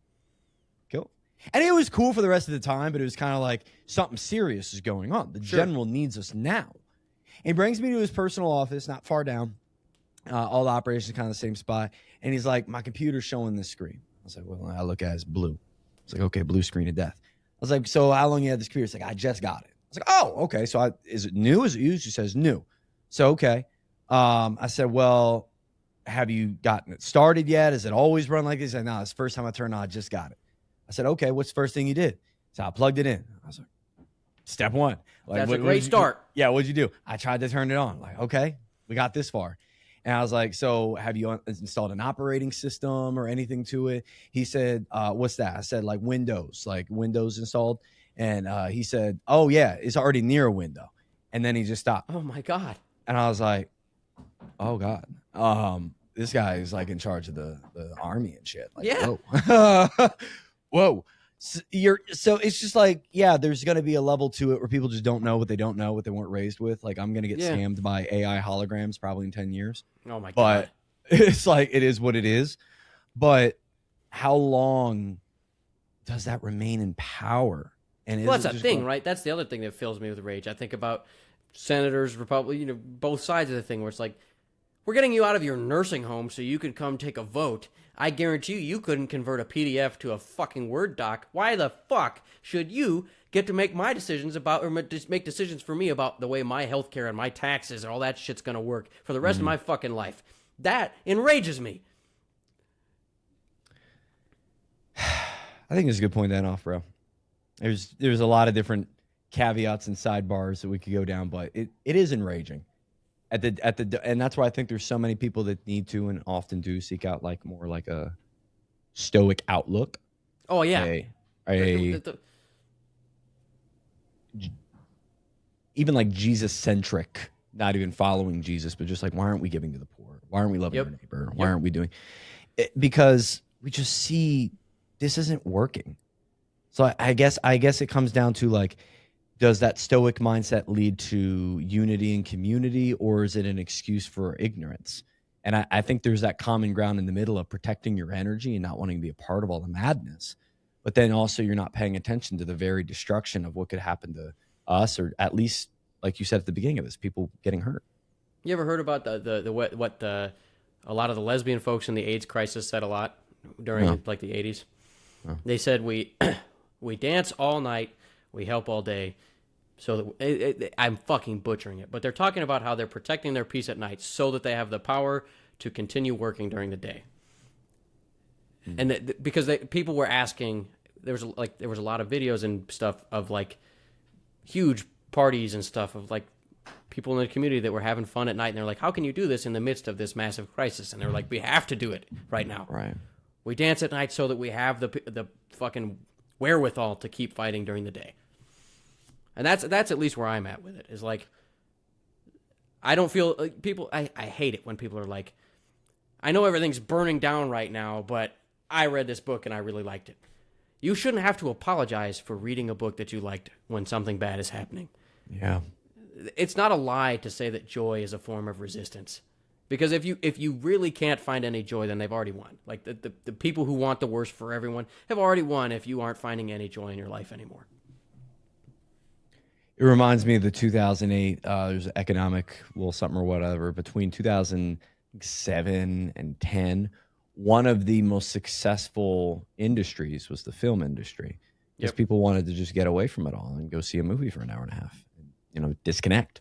"Cool." And it was cool for the rest of the time, but it was kind of like something serious is going on. The general needs us now. He brings me to his personal office, not far down. All the operations kind of the same spot. And he's like, "My computer's showing this screen." I was like, "Well, I look at it as blue." It's like, "Okay, blue screen of death." I was like, "So how long you had this computer?" It's like, "I just got it." I was like, "Oh, okay. So is it new? Is it used?" She says, "New." So, okay. I said, "Well, have you gotten it started yet? Is it always run like this?" He said, "No, it's the first time I turned on. I just got it." I said, "Okay, what's the first thing you did?" So I plugged it in. I was like, step one. Like, that's a great start. Yeah, what'd you do? I tried to turn it on. Like, okay, we got this far. And I was like, "So have you installed an operating system or anything to it?" He said, "What's that?" I said, "Like Windows installed." And he said, "Oh, yeah, it's already near a window." And then he just stopped. Oh, my God. And I was like, "Oh, God. This guy is like in charge of the Army and shit." Like, yeah. Whoa. Whoa. So it's just like, yeah, there's going to be a level to it where people just don't know what they don't know, what they weren't raised with. Like, I'm going to get scammed by AI holograms probably in 10 years. Oh, my God. But it's like, it is what it is. But how long does that remain in power? And that's a thing, right? That's the other thing that fills me with rage. I think about senators, Republicans, both sides of the thing where it's like, we're getting you out of your nursing home so you can come take a vote. I guarantee you couldn't convert a PDF to a fucking Word doc. Why the fuck should you get to make my decisions about, or make decisions for me about the way my healthcare and my taxes and all that shit's going to work for the rest of my fucking life? That enrages me. I think it's a good point to end off, bro. There's a lot of different caveats and sidebars that we could go down, but it is enraging. And that's why I think there's so many people that need to and often do seek out like more like a stoic outlook. Oh yeah. Even like Jesus centric, not even following Jesus, but just like, why aren't we giving to the poor? Why aren't we loving our neighbor? Why aren't we doing it? Because we just see this isn't working. So I guess it comes down to like, does that stoic mindset lead to unity and community, or is it an excuse for ignorance? And I think there's that common ground in the middle of protecting your energy and not wanting to be a part of all the madness. But then also you're not paying attention to the very destruction of what could happen to us, or at least, like you said at the beginning of this, people getting hurt. You ever heard about what a lot of the lesbian folks in the AIDS crisis said a lot during like the 80s? No. They said we dance all night, we help all day. So I'm fucking butchering it, but they're talking about how they're protecting their peace at night so that they have the power to continue working during the day. And because people were asking, there was a lot of videos and stuff of like huge parties and stuff of like people in the community that were having fun at night, and they're like, how can you do this in the midst of this massive crisis? And they're like, we have to do it right now. Right. We dance at night so that we have the fucking wherewithal to keep fighting during the day. And that's at least where I'm at with it. Is like, I don't feel like people. I hate it when people are like, I know everything's burning down right now, but I read this book and I really liked it. You shouldn't have to apologize for reading a book that you liked when something bad is happening. Yeah. It's not a lie to say that joy is a form of resistance. Because if you really can't find any joy, then they've already won. Like the people who want the worst for everyone have already won if you aren't finding any joy in your life anymore. It reminds me of the 2008, there's an economic little something or whatever, between 2007 and 10. One of the most successful industries was the film industry. Because people wanted to just get away from it all and go see a movie for an hour and a half, disconnect.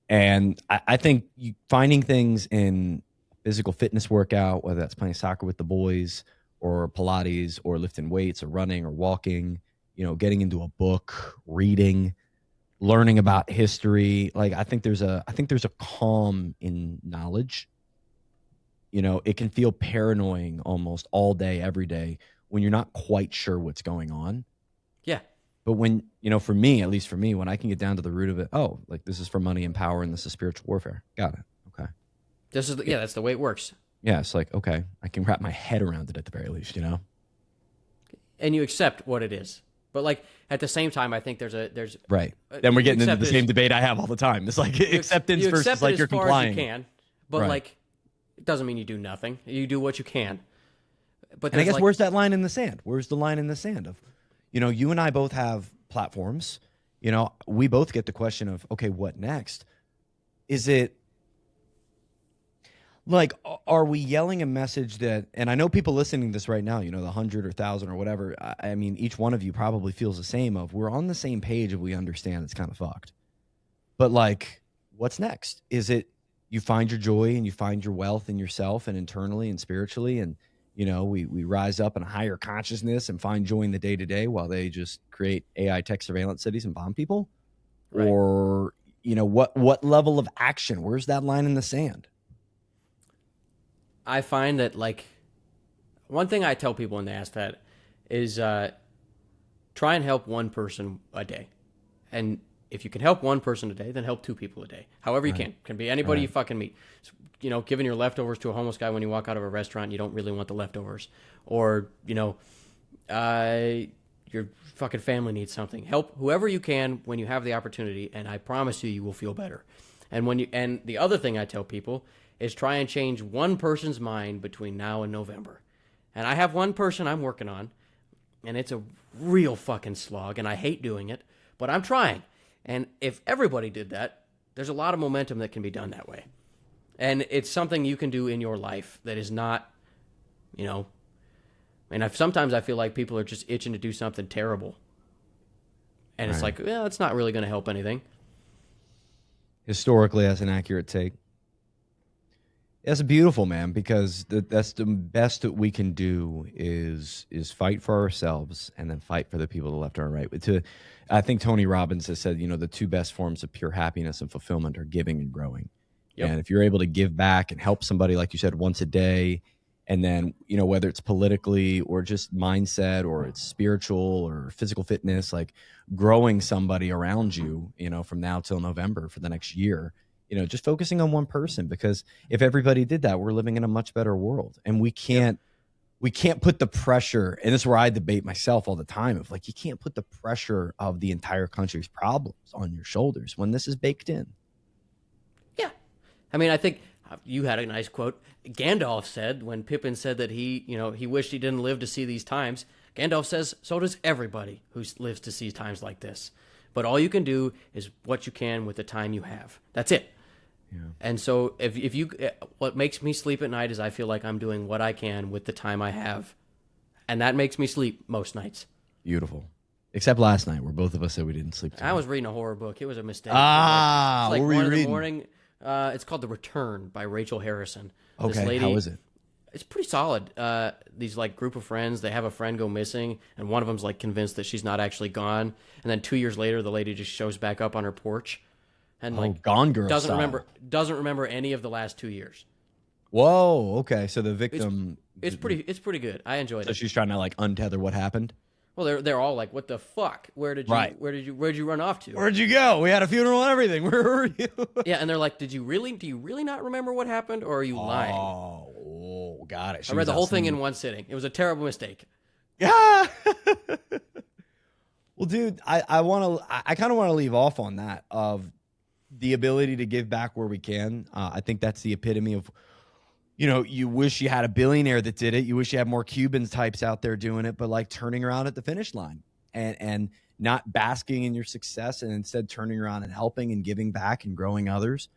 And I think finding things in physical fitness workout, whether that's playing soccer with the boys or Pilates or lifting weights or running or walking, getting into a book, reading, learning about history. Like, I think there's a calm in knowledge. It can feel paranoid almost all day, every day, when you're not quite sure what's going on. Yeah. But when, for me, at least for me, when I can get down to the root of it, like this is for money and power and this is spiritual warfare. Got it. Okay. That's the way it works. Yeah. It's like, okay, I can wrap my head around it at the very least, And you accept what it is. But like at the same time, I think there's right. Then we're getting into the same debate I have all the time. It's like acceptance versus like you're complying. As you can, but like it doesn't mean you do nothing. You do what you can. But I guess where's that line in the sand? Where's the line in the sand of, you and I both have platforms. We both get the question of, okay, what next? Is it like, are we yelling a message that, and I know people listening to this right now, the 100 or 1,000 or whatever, I mean, each one of you probably feels the same of, we're on the same page if we understand it's kind of fucked. But like, what's next? Is it you find your joy and you find your wealth in yourself and internally and spiritually, and we rise up in a higher consciousness and find joy in the day-to-day while they just create AI tech surveillance cities and bomb people? Right. Or, what level of action? Where's that line in the sand? I find that, like, one thing I tell people when they ask that is try and help one person a day. And if you can help one person a day, then help two people a day. However you can. Can be anybody you fucking meet. Giving your leftovers to a homeless guy when you walk out of a restaurant, you don't really want the leftovers. Or, your fucking family needs something. Help whoever you can when you have the opportunity, and I promise you will feel better. And the other thing I tell people is try and change one person's mind between now and November. And I have one person I'm working on, and it's a real fucking slog, and I hate doing it, but I'm trying. And if everybody did that, there's a lot of momentum that can be done that way. And it's something you can do in your life that is not, and sometimes I feel like people are just itching to do something terrible. And it's like, well, it's not really going to help anything. Historically, that's an accurate take. That's beautiful, man, because that's the best that we can do is fight for ourselves and then fight for the people to the left or right. I think Tony Robbins has said, the two best forms of pure happiness and fulfillment are giving and growing. Yep. And if you're able to give back and help somebody, like you said, once a day, and then, whether it's politically or just mindset or it's spiritual or physical fitness, like growing somebody around you, from now till November for the next year, just focusing on one person, because if everybody did that, we're living in a much better world. And we can't put the pressure, and this is where I debate myself all the time, of like, you can't put the pressure of the entire country's problems on your shoulders when this is baked in. Yeah. I mean, I think you had a nice quote. Gandalf said when Pippin said that he wished he didn't live to see these times. Gandalf says, so does everybody who lives to see times like this. But all you can do is what you can with the time you have. That's it. Yeah. And so what makes me sleep at night is I feel like I'm doing what I can with the time I have. And that makes me sleep most nights. Beautiful. Except last night where both of us said we didn't sleep tonight. I was reading a horror book. It was a mistake. What were you reading? 1 in the morning. It's called The Return by Rachel Harrison. Okay, this lady, how is it? It's pretty solid. These group of friends, they have a friend go missing, and one of them's convinced that she's not actually gone. And then 2 years later, the lady just shows back up on her porch, and Gone Girl doesn't style. remember any of the last 2 years. Whoa. Okay. So the victim. It's pretty good. I enjoyed it. So she's trying to untether what happened. Well, they're all like, "What the fuck? Where'd you run off to? Where'd you go? We had a funeral and everything. Where were you?" Yeah, and they're like, do you really not remember what happened, or are you lying? Oh, got it. I read the whole thing in one sitting. It was a terrible mistake. Yeah. Well, dude, I kind of want to leave off on that of the ability to give back where we can. I think that's the epitome of, you wish you had a billionaire that did it. You wish you had more Cubans types out there doing it, but turning around at the finish line and not basking in your success and instead turning around and helping and giving back and growing others.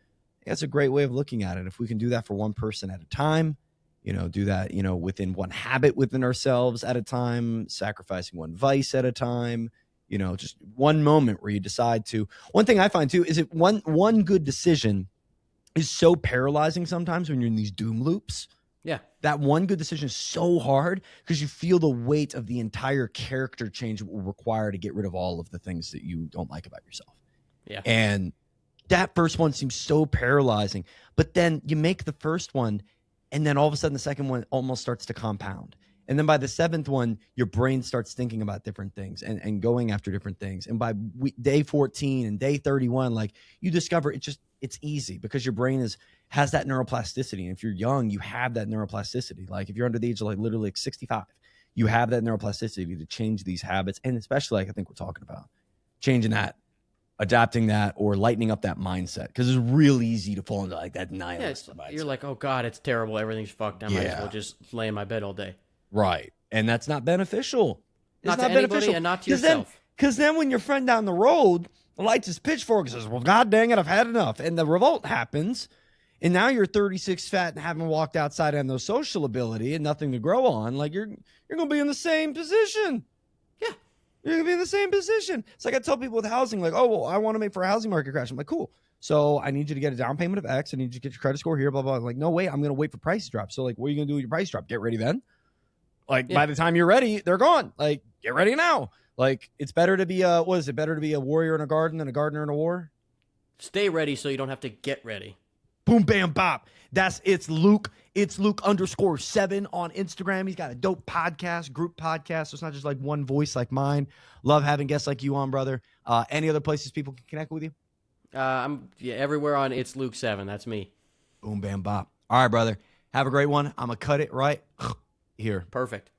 That's a great way of looking at it. If we can do that for one person at a time, do that, within one habit within ourselves at a time, sacrificing one vice at a time, just one moment where you decide to. One thing I find too is that one good decision is so paralyzing sometimes when you're in these doom loops. Yeah. That one good decision is so hard because you feel the weight of the entire character change that will require to get rid of all of the things that you don't like about yourself. Yeah. And that first one seems so paralyzing, but then you make the first one and then all of a sudden the second one almost starts to compound. And then by the seventh one, your brain starts thinking about different things and going after different things. And by day 14 and day 31, you discover it's easy because your brain has that neuroplasticity. And if you're young, you have that neuroplasticity. If you're under the age of literally 65, you have that neuroplasticity to change these habits. And especially I think we're talking about changing that, adapting that, or lightening up that mindset. Because it's real easy to fall into that nihilist mindset. You're like, oh God, it's terrible. Everything's fucked. I might as well just lay in my bed all day. Right. And that's not beneficial. Not to anybody and not to yourself. Because then when your friend down the road lights his pitchfork and says, well, God dang it, I've had enough. And the revolt happens. And now you're 36 fat and haven't walked outside on no social ability and nothing to grow on. You're going to be in the same position. Yeah. You're going to be in the same position. It's I tell people with housing, I want to make for a housing market crash. I'm like, cool. So I need you to get a down payment of X. I need you to get your credit score here, blah, blah. I'm like, no, wait, I'm going to wait for price to drop. So what are you going to do with your price drop? Get ready then. By the time you're ready, they're gone. Get ready now. It's better to be better to be a warrior in a garden than a gardener in a war? Stay ready so you don't have to get ready. Boom, bam, bop. It's Luke. It's Luke_7 on Instagram. He's got a dope podcast, group podcast. So it's not just one voice like mine. Love having guests like you on, brother. Any other places people can connect with you? I'm everywhere on It's Luke7. That's me. Boom, bam, bop. All right, brother. Have a great one. I'm going to cut it right here. Perfect.